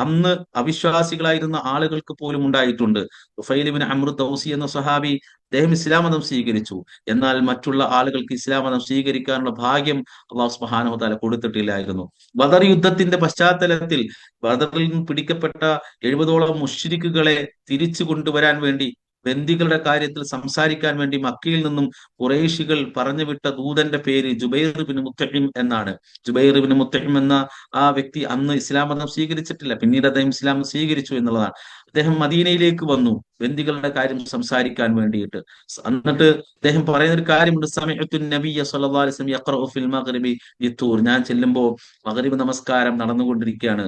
അന്ന് അവിശ്വാസികളായിരുന്ന ആളുകൾക്ക് പോലും ഉണ്ടായിട്ടുണ്ട്. തുഫൈൽ ഇബ്നു അംർ ദൗസി എന്ന സ്വഹാബി അദ്ദേഹം ഇസ്ലാം മതം സ്വീകരിച്ചു. എന്നാൽ മറ്റുള്ള ആളുകൾക്ക് ഇസ്ലാം മതം സ്വീകരിക്കാനുള്ള ഭാഗ്യം അള്ളാഹു സുബ്ഹാനഹു വ തആല കൊടുത്തിട്ടില്ലായിരുന്നു. ബദർ യുദ്ധത്തിന്റെ പശ്ചാത്തലത്തിൽ ബദറിൽ നിന്ന് പിടിക്കപ്പെട്ട 70ഓളം മുശ്രിക്കുകളെ തിരിച്ചു കൊണ്ടുവരാൻ വേണ്ടി, ബന്ദികളുടെ കാര്യത്തിൽ സംസാരിക്കാൻ വേണ്ടി മക്കയിൽ നിന്നും ഖുറൈശികൾ പറഞ്ഞു വിട്ട ദൂതന്റെ പേര് ജുബൈർ ബിൻ മുത്തഹിം എന്നാണ്. ജുബൈർ ബിൻ മുത്തഹിം എന്ന ആ വ്യക്തി അന്ന് ഇസ്ലാം മതം സ്വീകരിച്ചിട്ടില്ല, പിന്നീട് അദ്ദേഹം ഇസ്ലാം സ്വീകരിച്ചു എന്നുള്ളതാണ്. അദ്ദേഹം മദീനയിലേക്ക് വന്നു ബന്ദികളുടെ കാര്യം സംസാരിക്കാൻ വേണ്ടിയിട്ട്. എന്നിട്ട് അദ്ദേഹം പറയുന്ന ഒരു കാര്യമുണ്ട്, സമിഅ്തു നബിയ്യ സ്വല്ലല്ലാഹു അലൈഹി വസല്ലം യഖറഉ ഫിൽ മഗ്രിബി ലിത്തൂർ. ഞാൻ ചെല്ലുമ്പോൾ മഗ്രിബ് നമസ്കാരം നടന്നുകൊണ്ടിരിക്കുകയാണ്.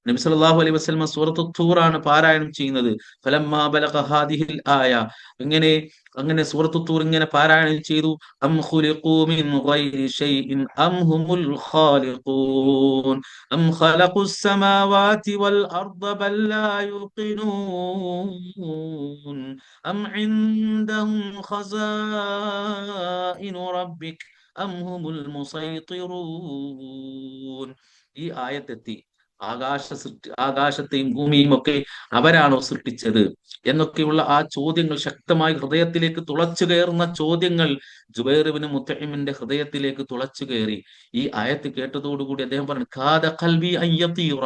നബി സല്ലല്ലാഹു അലൈഹി വസല്ലം സൂറത്തു തൂറാണ് പാരായണം ചെയ്യുന്നത്. ഫലമ്മാ ബലഗ ഹാദിഹിൽ ആയ, ഇങ്ങനെ അങ്ങനെ സൂറത്തു തൂർ ഇങ്ങനെ പാരായണം ചെയ്തു. അം ഖുലിഖൂ മിൻ ഗൈരി ഷൈഇൻ അം ഹുമുൽ ഖാലിഖൂൻ അം ഖലഖുസ് സമാവാതി വൽ അർദ ബൽ ലാ യുഖിനൂൻ അം ഇൻദഹും ഖസാഇനു റബ്ബിക് അം ഹുമുൽ മുസൈത്തിറൂൻ. ഈ ആയത്തെത്തി, ആകാശത്തെയും ഭൂമിയും ഒക്കെ അവരാണോ സൃഷ്ടിച്ചത് എന്നൊക്കെയുള്ള ആ ചോദ്യങ്ങൾ ശക്തമായി ഹൃദയത്തിലേക്ക് തുളച്ചു കയറുന്ന ചോദ്യങ്ങൾ ജുബൈർ ഇബ്നു മുത്തഇമിന്റെ ഹൃദയത്തിലേക്ക് തുളച്ചു കയറി. ഈ ആയത്ത് കേട്ടതോടുകൂടി അദ്ദേഹം പറഞ്ഞു, ഖാദ ഖൽബി അൻ യതീറ,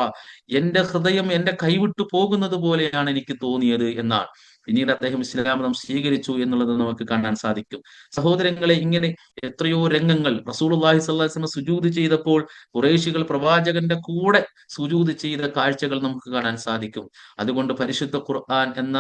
എന്റെ ഹൃദയം എന്റെ കൈവിട്ടു പോകുന്നത് പോലെയാണ് എനിക്ക് തോന്നിയത് എന്നാണ്. പിന്നീട് അദ്ദേഹം ഇസ്ലാം മതം സ്വീകരിച്ചു എന്നുള്ളത് നമുക്ക് കാണാൻ സാധിക്കും. സഹോദരങ്ങളെ, ഇങ്ങനെ എത്രയോ രംഗങ്ങൾ റസൂലുള്ളാഹി സ്വല്ലല്ലാഹു അലൈഹി വസല്ലം സുജൂദ് ചെയ്തപ്പോൾ ഖുറൈശികൾ പ്രവാചകന്റെ കൂടെ സുജൂദ് ചെയ്ത കാഴ്ചകൾ നമുക്ക് കാണാൻ സാധിക്കും. അതുകൊണ്ട് പരിശുദ്ധ ഖുർആൻ എന്ന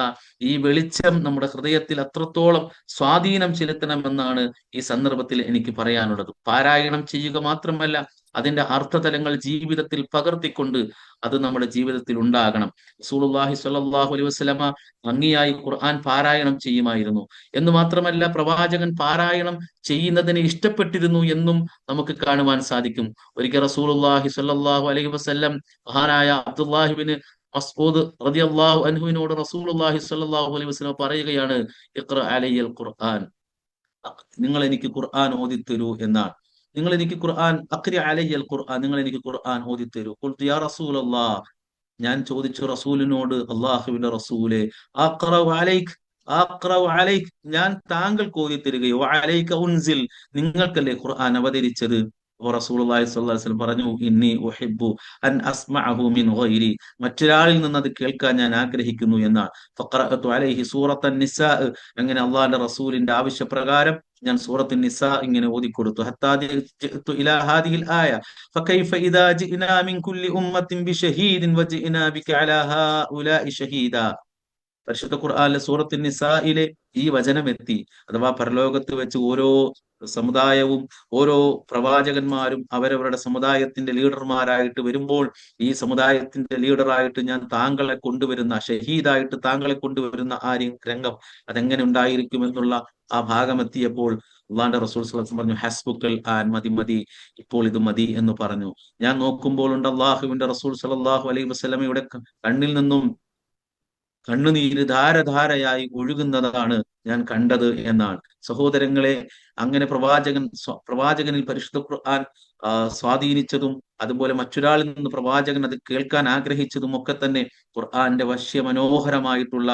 ഈ വെളിച്ചം നമ്മുടെ ഹൃദയത്തിൽ അത്രത്തോളം സ്വാധീനം ചെലുത്തണമെന്നാണ് ഈ സന്ദർഭത്തിൽ എനിക്ക് പറയാനുള്ളത്. പാരായണം ചെയ്യുക മാത്രമല്ല, അതിന്റെ അർത്ഥതലങ്ങൾ ജീവിതത്തിൽ പകർത്തിക്കൊണ്ട് അത് നമ്മുടെ ജീവിതത്തിൽ ഉണ്ടാകണം. റസൂലുള്ളാഹി സ്വല്ലല്ലാഹു അലൈഹി വസല്ലമ ഭംഗിയായി ഖുർആൻ പാരായണം ചെയ്യുമായിരുന്നു എന്ന് മാത്രമല്ല, പ്രവാചകൻ പാരായണം ചെയ്യുന്നതിനെ ഇഷ്ടപ്പെട്ടിരുന്നു എന്നും നമുക്ക് കാണുവാൻ സാധിക്കും. ഒരിക്കൽ റസൂലുള്ളാഹി സ്വല്ലല്ലാഹു അലൈഹി വസല്ലം മഹാനായ അബ്ദുല്ലാഹി ഇബ്നു മസ്ഊദ് റളിയല്ലാഹു അൻഹുവിനോട് റസൂലുള്ളാഹി സ്വല്ലല്ലാഹു അലൈഹി വസല്ലം പറയുകയാണ്, ഇഖ്റ അലയ്യൽ ഖുർആൻ, നിങ്ങൾ എനിക്ക് ഖുർആൻ ഓതിത്തരൂ എന്നാണ്. നിങ്ങൾ എനിക്ക് ഖുർആൻ, അഖ്രി അലയ്യൽ ഖുർആൻ, നിങ്ങൾ എനിക്ക് ഖുർആൻ ഓതിത്തരൂ. ഖുൽതു യാ റസൂലല്ലാഹ്, ഞാൻ ചോദിച്ചു റസൂലിനോട്, അള്ളാഹുവിന്റെ റസൂലെ, അഖ്റഉ അലൈക്, അഖ്റഉ അലൈക്, ഞാൻ താങ്കൾക്ക് ഓതിത്തരുകയോ, അലൈക ഉൻസിൽ, നിങ്ങൾക്കല്ലേ ഖുർആൻ അവതരിച്ചത്. അപ്പോൾ റസൂലുള്ളാഹി സ്വല്ലല്ലാഹു അലൈഹി വസല്ലം പറഞ്ഞു, ഇന്നി ഉഹിബ്ബു അൻ അസ്മഅഹു മിൻ ഗൈരി, മറ്റൊരാളിൽ നിന്ന് അത് കേൾക്കാൻ ഞാൻ ആഗ്രഹിക്കുന്നു എന്നാണ്. ഫഖറഅതു അലൈഹി സൂറത്തുൻ നിസാ, അങ്ങനെ അള്ളാഹുവിന്റെ റസൂലിന്റെ ആവശ്യപ്രകാരം ഞാൻ സൂറത്തുൻ നിസാ ഇങ്ങനെ ഓതിക്കൊടുത്തു. ഹത്താ ജിഅ്തു ഇലാ ഹാദിഹിൽ ആയ ഫകൈഫ ഇദാ ജിഅ്നാ മിൻ കുല്ലി ഉമ്മത്തിൻ ബിശഹീദിൻ വജിഅ്നാ ബിക അലാ ഹഉലാഇ ഷഹീദാ. പരിശുദ്ധ ഖുർആനിലെ സൂറത്തുൻ നിസായിലെ ഈ വചനം എത്തി. അഥവാ പരലോകത്ത് വെച്ച് ഓരോ സമുദായവും ഓരോ പ്രവാചകന്മാരും അവരവരുടെ സമുദായത്തിന്റെ ലീഡർമാരായിട്ട് വരുമ്പോൾ, ഈ സമുദായത്തിന്റെ ലീഡറായിട്ട് ഞാൻ താങ്കളെ കൊണ്ടുവരുന്ന, ഷഹീദായിട്ട് താങ്കളെ കൊണ്ടുവരുന്ന ആ രംഗം അതെങ്ങനെ ഉണ്ടായിരിക്കും എന്നുള്ള ആ ഭാഗം എത്തിയപ്പോൾ അള്ളാന്റെ റസൂൽ സ്വല്ലല്ലാഹു അലൈഹി വസല്ലം പറഞ്ഞു, ഹസ്ബുക്കൽ ആൻ, മതി മതി, ഇപ്പോൾ ഇത് മതി എന്ന് പറഞ്ഞു. ഞാൻ നോക്കുമ്പോൾ ഉണ്ട് അള്ളാഹുവിന്റെ റസൂൽ സ്വല്ലല്ലാഹു അലൈഹി വസല്ലമയുടെ കണ്ണിൽ നിന്നും കണ്ണുനീര് ധാരധാരയായി ഒഴുകുന്നതാണ് ഞാൻ കണ്ടത് എന്നാണ്. സഹോദരങ്ങളെ, അങ്ങനെ പ്രവാചകനിൽ പരിശുദ്ധ ഖുർആൻ സ്വാധീനിച്ചതും അതുപോലെ മറ്റൊരാളിൽ നിന്ന് പ്രവാചകൻ അത് കേൾക്കാൻ ആഗ്രഹിച്ചതും ഒക്കെ തന്നെ ഖുർആന്റെ വശ്യമനോഹരമായിട്ടുള്ള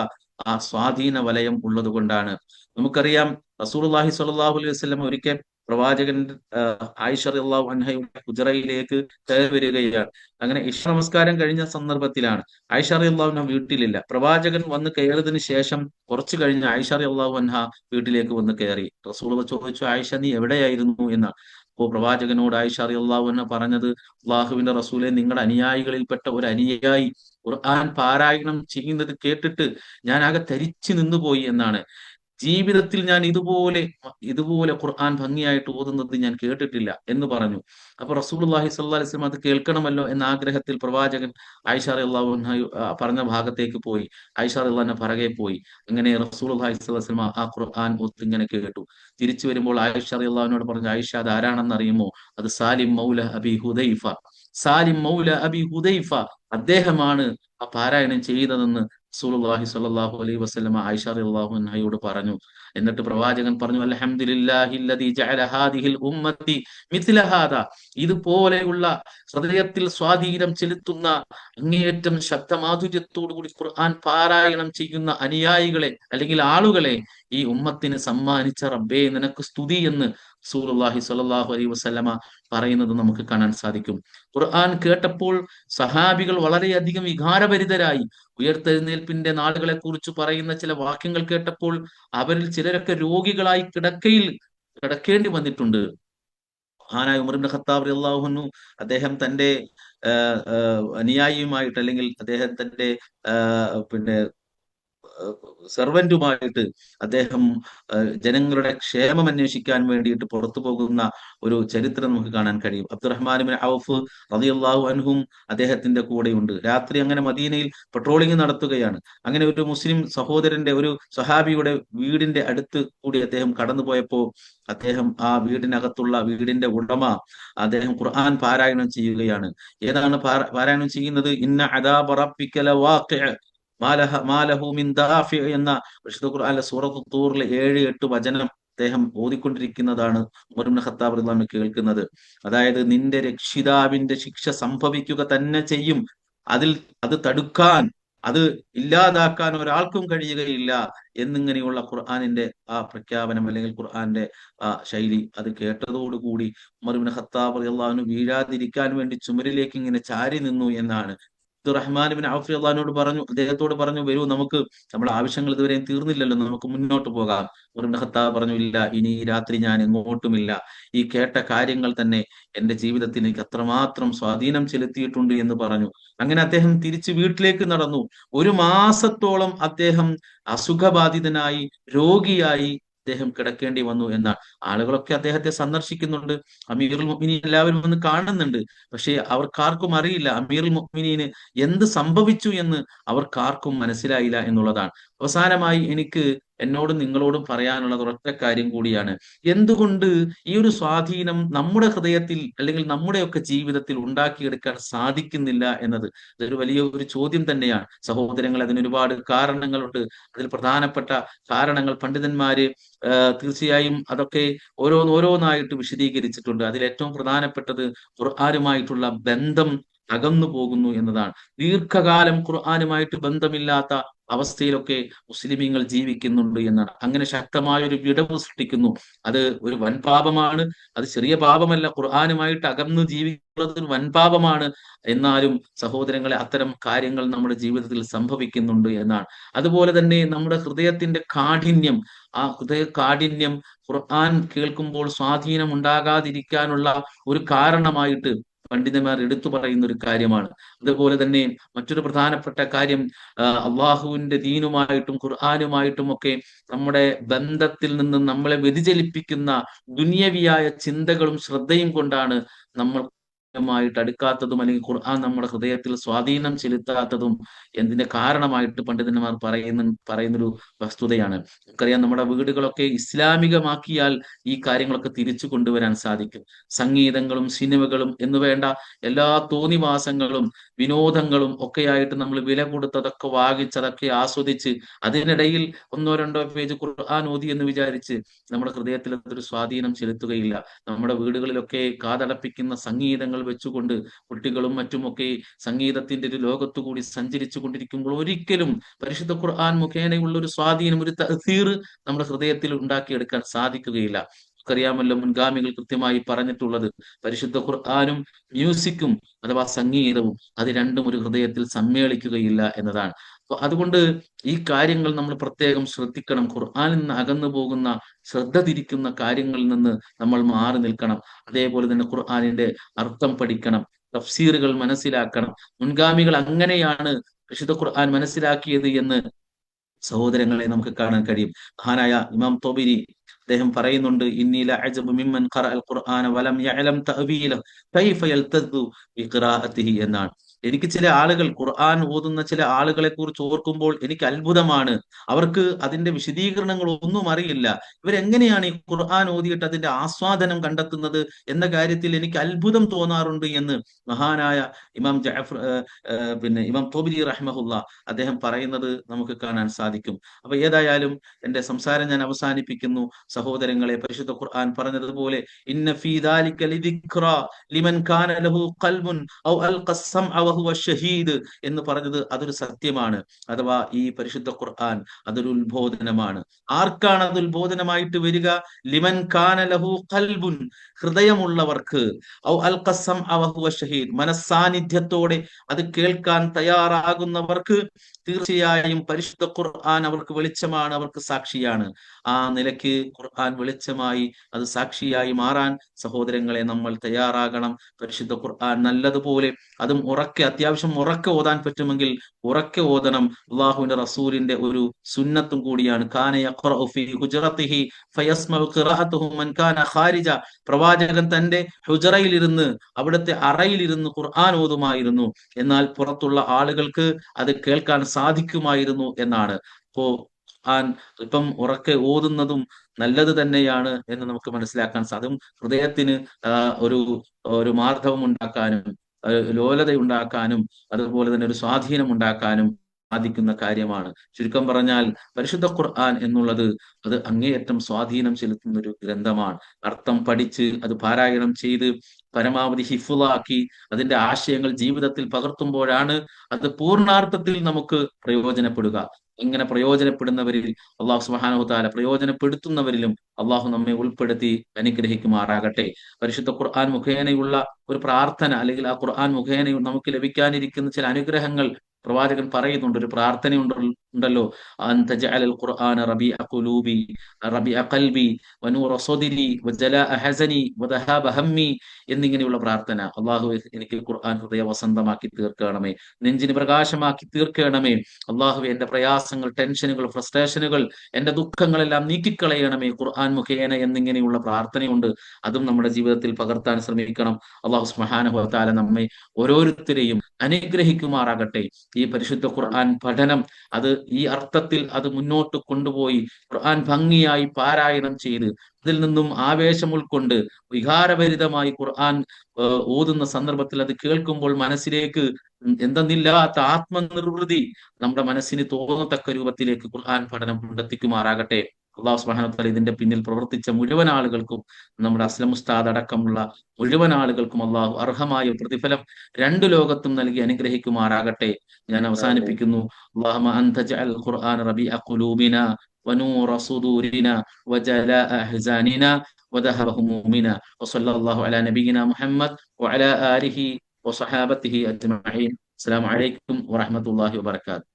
ആ സ്വാധീന വലയം ഉള്ളത് കൊണ്ടാണ്. നമുക്കറിയാം, റസൂലുള്ളാഹി സ്വല്ലല്ലാഹു അലൈഹി വസല്ലം ഒരിക്കൽ പ്രവാചകൻ ആയിഷ റളിയല്ലാഹു അൻഹയുടെ ഹുജറയിലേക്ക് കയറി വരികയാണ്. അങ്ങനെ ഇശ നമസ്കാരം കഴിഞ്ഞ സന്ദർഭത്തിലാണ്. ആയിഷ റളിയല്ലാഹു അൻഹ വീട്ടിലില്ല. പ്രവാചകൻ വന്ന് കയറിയതിനു ശേഷം കുറച്ചു കഴിഞ്ഞ് ആയിഷ റളിയല്ലാഹു അൻഹ വീട്ടിലേക്ക് വന്ന് കയറി. റസൂൽ ചോദിച്ചു, ആയിഷ നീ എവിടെയായിരുന്നു എന്നാണ്. അപ്പോൾ പ്രവാചകനോട് ആയിഷ റളിയല്ലാഹു അൻഹ പറഞ്ഞത്, അള്ളാഹുവിന്റെ റസൂലെ, നിങ്ങളുടെ അനുയായികളിൽപ്പെട്ട ഒരു അനുയായി ഖുർആൻ പാരായണം ചെയ്യുന്നത് കേട്ടിട്ട് ഞാൻ ആകെ തരിച്ചു നിന്നുപോയി എന്നാണ്. ജീവിതത്തിൽ ഞാൻ ഇതുപോലെ ഖുർആൻ ഭംഗിയായിട്ട് ഓതുന്നത് ഞാൻ കേട്ടിട്ടില്ല എന്ന് പറഞ്ഞു. അപ്പൊ റസൂലുള്ളാഹി സ്വല്ലല്ലാഹു അലൈഹി വസല്ലം അത് കേൾക്കണമല്ലോ എന്ന ആഗ്രഹത്തിൽ പ്രവാചകൻ ആയിഷ റളിയല്ലാഹു അൻഹ പറഞ്ഞ ഭാഗത്തേക്ക് പോയി. ആയിഷ റളിയല്ലാഹു അൻഹ പിറകെ പോയി. അങ്ങനെ റസൂലുള്ളാഹി സ്വല്ലല്ലാഹു അലൈഹി വസല്ലം ആ ഖുർആൻ ഇങ്ങനെ കേട്ടു. തിരിച്ചു വരുമ്പോൾ ആയിഷ റളിയല്ലാഹു അൻഹയോട് പറഞ്ഞു, ആയിഷ അത് ആരാണെന്ന് അറിയുമോ? അത് സാലിം മൗല അബി ഹുദൈഫ, സാലിം മൗല അബി ഹുദൈഫ, അദ്ദേഹമാണ് ആ പാരായണം ചെയ്തതെന്ന് റസൂലുള്ളാഹി സ്വല്ലല്ലാഹു അലൈഹി വസല്ലമ ആയിഷ റളിയല്ലാഹു അൻഹയോട് പറഞ്ഞു. എന്നിട്ട് പ്രവാചകൻ പറഞ്ഞു, അൽഹംദുലില്ലാഹില്ലദീ ജഅല ഹാദിഹിൽ ഉമ്മത്തി മിത്ല ഹാദാ, ഇതുപോലെയുള്ള ഹൃദയത്തിൽ സ്വാധീനം ചെലുത്തുന്ന അങ്ങേയറ്റം ശബ്ദമാധുര്യത്തോടു കൂടി ഖുർആൻ പാരായണം ചെയ്യുന്ന അനുയായികളെ അല്ലെങ്കിൽ ആളുകളെ ഈ ഉമ്മത്തിന് സമ്മാനിച്ച റബ്ബേ നിനക്ക് സ്തുതി എന്ന് റസൂലുള്ളാഹി സ്വല്ലല്ലാഹു അലൈഹി വസല്ലമ പറയുന്നത് നമുക്ക് കാണാൻ സാധിക്കും. ഖുർആൻ കേട്ടപ്പോൾ സഹാബികൾ വളരെയധികം വികാരഭരിതരായി. ഉയർത്തെഴുന്നേൽപ്പിന്റെ നാളുകളെ കുറിച്ച് പറയുന്ന ചില വാക്യങ്ങൾ കേട്ടപ്പോൾ അവരിൽ ചിലരൊക്കെ രോഗികളായി കിടക്കേണ്ടി വന്നിട്ടുണ്ട്. മഹാനായ ഉമർ ഇബ്നു ഖത്താബ് റളിയല്ലാഹു അൻഹു അദ്ദേഹം തന്റെ അനുയായിയുമായിട്ട് അല്ലെങ്കിൽ അദ്ദേഹത്തിന്റെ പിന്നെ സെർവന്റുമായിട്ട് അദ്ദേഹം ജനങ്ങളുടെ ക്ഷേമം അന്വേഷിക്കാൻ വേണ്ടിയിട്ട് പുറത്തു പോകുന്ന ഒരു ചരിത്രം നമുക്ക് കാണാൻ കഴിയും. അബ്ദുറഹ്മാൻ ഇബ്നു ഔഫ് റളിയല്ലാഹു അൻഹും അദ്ദേഹത്തിന്റെ കൂടെയുണ്ട്. രാത്രി അങ്ങനെ മദീനയിൽ പട്രോളിംഗ് നടത്തുകയാണ്. അങ്ങനെ ഒരു മുസ്ലിം സഹോദരന്റെ, ഒരു സഹാബിയുടെ വീടിന്റെ അടുത്ത് കൂടി അദ്ദേഹം കടന്നുപോയപ്പോ അദ്ദേഹം ആ വീടിന്റെ ഉടമ അദ്ദേഹം ഖുർആൻ പാരായണം ചെയ്യുകയാണ്. ഏതാണ് പാരായണം ചെയ്യുന്നത്? ഇന്ന അദാബ റബ്ബിക ലവാഖിഅ മാലഹു മിൻ ദാഫി എന്ന വിശുദ്ധ ഖുർആനിലെ സൂറത്ത് തൂറിലെ 7-8 വചനം അദ്ദേഹം ഓതിക്കൊണ്ടിരിക്കുന്നതാണ് ഉമർ ഇബ്നു ഖത്താബ് റളിയല്ലാഹു അൻഹു കേൾക്കുന്നത്. അതായത് നിന്റെ രക്ഷിതാവിന്റെ ശിക്ഷ സംഭവിക്കുക തന്നെ ചെയ്യും, അത് തടുക്കാൻ, അത് ഇല്ലാതാക്കാൻ ഒരാൾക്കും കഴിയുകയില്ല എന്നിങ്ങനെയുള്ള ഖുർആനിന്റെ ആ പ്രഖ്യാപനം അല്ലെങ്കിൽ ഖുർആന്റെ ആ ശൈലി അത് കേട്ടതോടുകൂടി ഉമർ ഇബ്നു ഖത്താബ് റളിയല്ലാഹു അൻഹു വീഴാതിരിക്കാൻ വേണ്ടി ചുമരിലേക്ക് ഇങ്ങനെ ചാരി നിന്നു എന്നാണ്. റഹ്മാൻ ബിൻ ഔഫ് റളിയല്ലാഹു പറഞ്ഞു, അദ്ദേഹത്തോട് പറഞ്ഞു, വരൂ, നമ്മുടെ ആവശ്യങ്ങൾ ഇതുവരെയും തീർന്നില്ലല്ലോ, നമുക്ക് മുന്നോട്ട് പോകാം. ഉമർ ഇബ്നു ഖത്താബ് പറഞ്ഞു, ഇല്ല, ഇനി ഈ രാത്രി ഞാൻ എങ്ങോട്ടുമില്ല. ഈ കേട്ട കാര്യങ്ങൾ തന്നെ എന്റെ ജീവിതത്തിൽ എനിക്ക് അത്രമാത്രം സ്വാധീനം ചെലുത്തിയിട്ടുണ്ട് എന്ന് പറഞ്ഞു. അങ്ങനെ അദ്ദേഹം തിരിച്ച് വീട്ടിലേക്ക് നടന്നു. 1 മാസത്തോളം അദ്ദേഹം അസുഖബാധിതനായി, രോഗിയായി അദ്ദേഹം കിടക്കേണ്ടി വന്നു എന്നാണ്. ആളുകളൊക്കെ അദ്ദേഹത്തെ സന്ദർശിക്കുന്നുണ്ട്, അമീറുൽ മുഅ്മിനീൻ എല്ലാവരും വന്ന് കാണുന്നുണ്ട്. പക്ഷേ അവർക്കാർക്കും അറിയില്ല അമീറുൽ മുഅ്മിനീന് എന്ത് സംഭവിച്ചു എന്ന് അവർക്കാർക്കും മനസ്സിലായില്ല എന്നുള്ളതാണ്. അവസാനമായി എനിക്ക് എന്നോടും നിങ്ങളോടും പറയാനുള്ളത് ഒരൊറ്റ കാര്യം കൂടിയാണ്. എന്തുകൊണ്ട് ഈ ഒരു സ്വാധീനം നമ്മുടെ ഹൃദയത്തിൽ അല്ലെങ്കിൽ നമ്മുടെയൊക്കെ ജീവിതത്തിൽ ഉണ്ടാക്കിയെടുക്കാൻ സാധിക്കുന്നില്ല എന്നത് ഇതൊരു വലിയ ഒരു ചോദ്യം തന്നെയാണ് സഹോദരങ്ങൾ. അതിന് ഒരുപാട് കാരണങ്ങളുണ്ട്. അതിൽ പ്രധാനപ്പെട്ട കാരണങ്ങൾ പണ്ഡിതന്മാര് തീർച്ചയായും അതൊക്കെ ഓരോന്നായിട്ട് വിശദീകരിച്ചിട്ടുണ്ട്. അതിൽ ഏറ്റവും പ്രധാനപ്പെട്ടത് ഖുർആനുമായിട്ടുള്ള ബന്ധം അകന്നു പോകുന്നു എന്നതാണ്. ദീർഘകാലം ഖുർആനുമായിട്ട് ബന്ധമില്ലാത്ത അവസ്ഥയിലൊക്കെ മുസ്ലിമീങ്ങൾ ജീവിക്കുന്നുണ്ട് എന്നാണ്. അങ്ങനെ ശക്തമായ ഒരു വിടവ് സൃഷ്ടിക്കുന്നു. അത് ഒരു വൻപാപമാണ്. അത് ചെറിയ പാപമല്ല. ഖുർആനുമായിട്ട് അകന്ന് ജീവിക്കുന്നത് ഒരു വൻപാപമാണ്. എന്നാലും സഹോദരങ്ങളെ, അത്തരം കാര്യങ്ങൾ നമ്മുടെ ജീവിതത്തിൽ സംഭവിക്കുന്നുണ്ട് എന്നാണ്. അതുപോലെ തന്നെ നമ്മുടെ ഹൃദയത്തിന്റെ കാഠിന്യം, ആ ഹൃദയ കാഠിന്യം ഖുർആൻ കേൾക്കുമ്പോൾ സ്വാധീനം ഉണ്ടാകാതിരിക്കാനുള്ള ഒരു കാരണമായിട്ട് പണ്ഡിതന്മാർ എടുത്തു പറയുന്ന ഒരു കാര്യമാണ്. അതുപോലെ തന്നെ മറ്റൊരു പ്രധാനപ്പെട്ട കാര്യം, അള്ളാഹുവിന്റെ ദീനുമായിട്ടും ഖുർആനുമായിട്ടും ഒക്കെ നമ്മുടെ ബന്ധത്തിൽ നിന്ന് നമ്മളെ വ്യതിചലിപ്പിക്കുന്ന ദുനിയവിയായ ചിന്തകളും ശ്രദ്ധയും കൊണ്ടാണ് നമ്മൾ ായിട്ട് അടുക്കാത്തതും അല്ലെങ്കിൽ ഖുർആൻ നമ്മുടെ ഹൃദയത്തിൽ സ്വാധീനം ചെലുത്താത്തതും എന്തിന്റെ കാരണമായിട്ട് പണ്ഡിതന്മാർ പറയുന്നൊരു വസ്തുതയാണ്. നമുക്കറിയാം, നമ്മുടെ വീടുകളൊക്കെ ഇസ്ലാമികമാക്കിയാൽ ഈ കാര്യങ്ങളൊക്കെ തിരിച്ചു കൊണ്ടുവരാൻ സാധിക്കും. സംഗീതങ്ങളും സിനിമകളും എന്ന് വേണ്ട എല്ലാ തോന്നിവാസങ്ങളും വിനോദങ്ങളും ഒക്കെയായിട്ട് നമ്മൾ വില കൊടുത്തതൊക്കെ വാങ്ങിച്ചതൊക്കെ ആസ്വദിച്ച് അതിനിടയിൽ 1-2 പേജ് ഖുർആൻ ഓതി എന്ന് വിചാരിച്ച് നമ്മുടെ ഹൃദയത്തിൽ അതൊരു സ്വാധീനം ചെലുത്തുകയില്ല. നമ്മുടെ വീടുകളിലൊക്കെ കാതടപ്പിക്കുന്ന സംഗീതങ്ങൾ വെച്ചുകൊണ്ട് കുട്ടികളും മറ്റുമൊക്കെ സംഗീതത്തിന്റെ ഒരു ലോകത്തു കൂടി സഞ്ചരിച്ചു കൊണ്ടിരിക്കുമ്പോൾ ഒരിക്കലും പരിശുദ്ധ ഖുർആൻ മുഖേനയുള്ള ഒരു സ്വാധീനം, ഒരു തഅ്സീർ നമ്മുടെ ഹൃദയത്തിൽ ഉണ്ടാക്കിയെടുക്കാൻ സാധിക്കുകയില്ല. അറിയാമല്ലോ, മുൻഗാമികൾ കൃത്യമായി പറഞ്ഞിട്ടുള്ളത് പരിശുദ്ധ ഖുർആനും മ്യൂസിക്കും അഥവാ സംഗീതവും അത് രണ്ടും ഒരു ഹൃദയത്തിൽ സമ്മേളിക്കുകയില്ല എന്നതാണ്. അപ്പൊ അതുകൊണ്ട് ഈ കാര്യങ്ങൾ നമ്മൾ പ്രത്യേകം ശ്രദ്ധിക്കണം. ഖുർആനിൽ നിന്ന് അകന്നു പോകുന്ന, ശ്രദ്ധ തിരിക്കുന്ന കാര്യങ്ങളിൽ നിന്ന് നമ്മൾ മാറി നിൽക്കണം. അതേപോലെ തന്നെ ഖുർആനിന്റെ അർത്ഥം പഠിക്കണം, തഫ്സീറുകൾ മനസ്സിലാക്കണം. മുൻഗാമികൾ അങ്ങനെയാണ് വിശുദ്ധ ഖുർആൻ മനസ്സിലാക്കിയത് എന്ന് സഹോദരങ്ങളെ നമുക്ക് കാണാൻ കഴിയും. മഹാനായ ഇമാം തൊബരി അദ്ദേഹം പറയുന്നുണ്ട്, ഇന്നി ലഅജബു മിമ്മൻ ഖറഅൽ ഖുർആന വലം യഅലം തഅവീലഹു കൈഫ യൽതദു ബിഖിറാഅതിഹി എന്നാണ്. എനിക്ക് ചില ആളുകൾ ഖുർആൻ ഓതുന്ന ചില ആളുകളെ കുറിച്ച് ഓർക്കുമ്പോൾ എനിക്ക് അത്ഭുതമാണ്. അവർക്ക് അതിന്റെ വിശദീകരണങ്ങൾ ഒന്നും അറിയില്ല. ഇവരെങ്ങനെയാണ് ഈ ഖുർആൻ ഓതിയിട്ട് അതിന്റെ ആസ്വാദനം കണ്ടെത്തുന്നത് എന്ന കാര്യത്തിൽ എനിക്ക് അത്ഭുതം തോന്നാറുണ്ട് എന്ന് മഹാനായ ഇമാം ജഅഫർ പിന്നെ ഇമാം തൊബരി റഹ്മഹുല്ല അദ്ദേഹം പറയുന്നത് നമുക്ക് കാണാൻ സാധിക്കും. അപ്പൊ ഏതായാലും എന്റെ സംസാരം ഞാൻ അവസാനിപ്പിക്കുന്നു. സഹോദരങ്ങളെ, പരിശുദ്ധ ഖുർആൻ പറഞ്ഞതുപോലെ ഇന്ന ഫീ ദാലിക ലിദിക്റ ലിമൻ കാന ലഹു ഖൽബുൻ ഔ അൽഖ സമഅ വഹുവ ഷഹീദ് എന്ന് പറഞ്ഞത് അതൊരു സത്യമാണ്. അഥവാ ഈ പരിശുദ്ധ ഖുർആൻ അതൊരു ഉത്ബോധനമാണ്. ആർക്കാണ് അത് ഉത്ബോധനമായിട്ട് വരിക? ലിമൻ കാന ലഹു ഖൽബുൻ, ഹൃദയമുള്ളവർക്ക്, ഔ അൽഖ സമഅ വഹുവ ഷഹീദ്, മനസ്സാന്നിധ്യത്തോടെ അത് കേൾക്കാൻ തയ്യാറാകുന്നവർക്ക് തീർച്ചയായും പരിശുദ്ധ ഖുർആൻ അവർക്ക് വെളിച്ചമാണ്, അവർക്ക് സാക്ഷിയാണ്. ആ നിലയ്ക്ക് ഖുർആൻ വെളിച്ചമായി അത് സാക്ഷിയായി മാറാൻ സഹോദരങ്ങളെ നമ്മൾ തയ്യാറാകണം. പരിശുദ്ധ ഖുർആൻ നല്ലതുപോലെ, അതും ഉറക്കെ, അത്യാവശ്യം ഉറക്കെ ഓതാൻ പറ്റുമെങ്കിൽ ഉറക്കെ ഓതണം. അള്ളാഹുവിന്റെ റസൂലിന്റെ ഒരു സുന്നത്തും കൂടിയാണ്. കാന യഖറഉ ഫീ ഹുജ്റതിഹി ഫയസ്മഉ ഖിറാഅതുഹു മൻ കാന ഖാരിജ. പ്രവാചകൻ തന്റെ ഹുജറയിലിരുന്ന്, അവിടുത്തെ അറയിലിരുന്ന് ഖുർആൻ ഓതുമായിരുന്നു. എന്നാൽ പുറത്തുള്ള ആളുകൾക്ക് അത് കേൾക്കാൻ സാധിക്കുമായിരുന്നു എന്നാണ്. അപ്പോ ഖുർആൻ ഇപ്പം ഉറക്കെ ഓതുന്നതും നല്ലത് തന്നെയാണ് എന്ന് നമുക്ക് മനസ്സിലാക്കാൻ സാധിക്കും. ഹൃദയത്തിന് ഒരു ഒരു മാർദ്ദവം ഉണ്ടാക്കാനും ലോലത ഉണ്ടാക്കാനും അതുപോലെ തന്നെ ഒരു സ്വാധീനം ഉണ്ടാക്കാനും സാധിക്കുന്ന കാര്യമാണ്. ചുരുക്കം പറഞ്ഞാൽ പരിശുദ്ധ ഖുർആൻ എന്നുള്ളത് അത് അങ്ങേയറ്റം സ്വാധീനം ചെലുത്തുന്ന ഒരു ഗ്രന്ഥമാണ്. അർത്ഥം പഠിച്ച് അത് പാരായണം ചെയ്ത് പരമാവധി ഹിഫ്ളാക്കി അതിന്റെ ആശയങ്ങൾ ജീവിതത്തിൽ പകർത്തുമ്പോഴാണ് അത് പൂർണ്ണാർത്ഥത്തിൽ നമുക്ക് പ്രയോജനപ്പെടുക. ഇങ്ങനെ പ്രയോജനപ്പെടുന്നവരിൽ അള്ളാഹു സുബ്ഹാനഹു വ തആല പ്രയോജനപ്പെടുത്തുന്നവരിലും അള്ളാഹു നമ്മെ ഉൾപ്പെടുത്തി അനുഗ്രഹിക്കുമാറാകട്ടെ. പരിശുദ്ധ ഖുർആൻ മുഖേനയുള്ള ഒരു പ്രാർത്ഥന, അല്ലെങ്കിൽ ആ ഖുർആൻ മുഖേന നമുക്ക് ലഭിക്കാനിരിക്കുന്ന ചില അനുഗ്രഹങ്ങൾ പ്രവാചകൻ പറയുന്നുണ്ട്. ഒരു ഉണ്ടല്ലോ, അൻ തജഅലൽ ഖുർആന റബീഅ ഖുലൂബി റബീഅ ഖൽബി വനൂറ സ്വദരി വജലാഅ ഹസനി വദഹാബ ഹമ്മി എന്നിങ്ങനെയുള്ള പ്രാർത്ഥന. അള്ളാഹു എനിക്ക് ഖുർആൻ ഹൃദയ വസന്തമാക്കി തീർക്കണമേ, നെഞ്ചിന് പ്രകാശമാക്കി തീർക്കണമേ. അള്ളാഹു എന്റെ പ്രയാസങ്ങൾ, ടെൻഷനുകൾ, ഫ്രസ്ട്രേഷനുകൾ, എന്റെ ദുഃഖങ്ങളെല്ലാം നീക്കിക്കളയണമേ ഖുർആൻ മുഖേന എന്നിങ്ങനെയുള്ള പ്രാർത്ഥനയുണ്ട്. അതും നമ്മുടെ ജീവിതത്തിൽ പകർത്താൻ ശ്രമിക്കണം. അള്ളാഹു സുബ്ഹാനഹു വ തആല നമ്മെ ഓരോരുത്തരെയും അനുഗ്രഹിക്കുമാറാകട്ടെ. ഈ പരിശുദ്ധ ഖുർആൻ പഠനം അത് ഈ അർത്ഥത്തിൽ അത് മുന്നോട്ട് കൊണ്ടുപോയി ഖുർആൻ ഭംഗിയായി പാരായണം ചെയ്ത് അതിൽ നിന്നും ആവേശം ഉൾക്കൊണ്ട് വികാരഭരിതമായി ഖുർആൻ ഓതുന്ന സന്ദർഭത്തിൽ അത് കേൾക്കുമ്പോൾ മനസ്സിലേക്ക് എന്തെന്നില്ലാത്ത ആത്മനിർവൃതി നമ്മുടെ മനസ്സിന് തോന്നത്തക്ക രൂപത്തിലേക്ക് ഖുർആൻ പഠനം കൊണ്ടെത്തിക്കുമാറാകട്ടെ. അള്ളാഹു സുബ്ഹാനഹു വ തആല ഇതിന്റെ പിന്നിൽ പ്രവർത്തിച്ച മുഴുവൻ ആളുകൾക്കും, നമ്മുടെ അസ്ലം ഉസ്താദ് അടക്കമുള്ള മുഴുവൻ ആളുകൾക്കും അള്ളാഹു അർഹമായ പ്രതിഫലം രണ്ടു ലോകത്തും നൽകി അനുഗ്രഹിക്കുമാറാകട്ടെ. ഞാൻ അവസാനിപ്പിക്കുന്നു. അല്ലാഹുമ്മ അൻത ജഅൽ ഖുർആന റബീഅ ഖുലൂബിന വനൂറ സുദൂരിന വജലാഅ അഹ്സാനിന വദഹബ ഹുമൂമിന വസല്ലല്ലാഹു അലാ നബിയിന മുഹമ്മദ് വഅലാ ആലിഹി വസഹാബത്തിഹി അജ്മഈൻ. അസ്സലാമു അലൈക്കും വറഹ്മത്തുള്ളാഹി വബറകാതുഹു.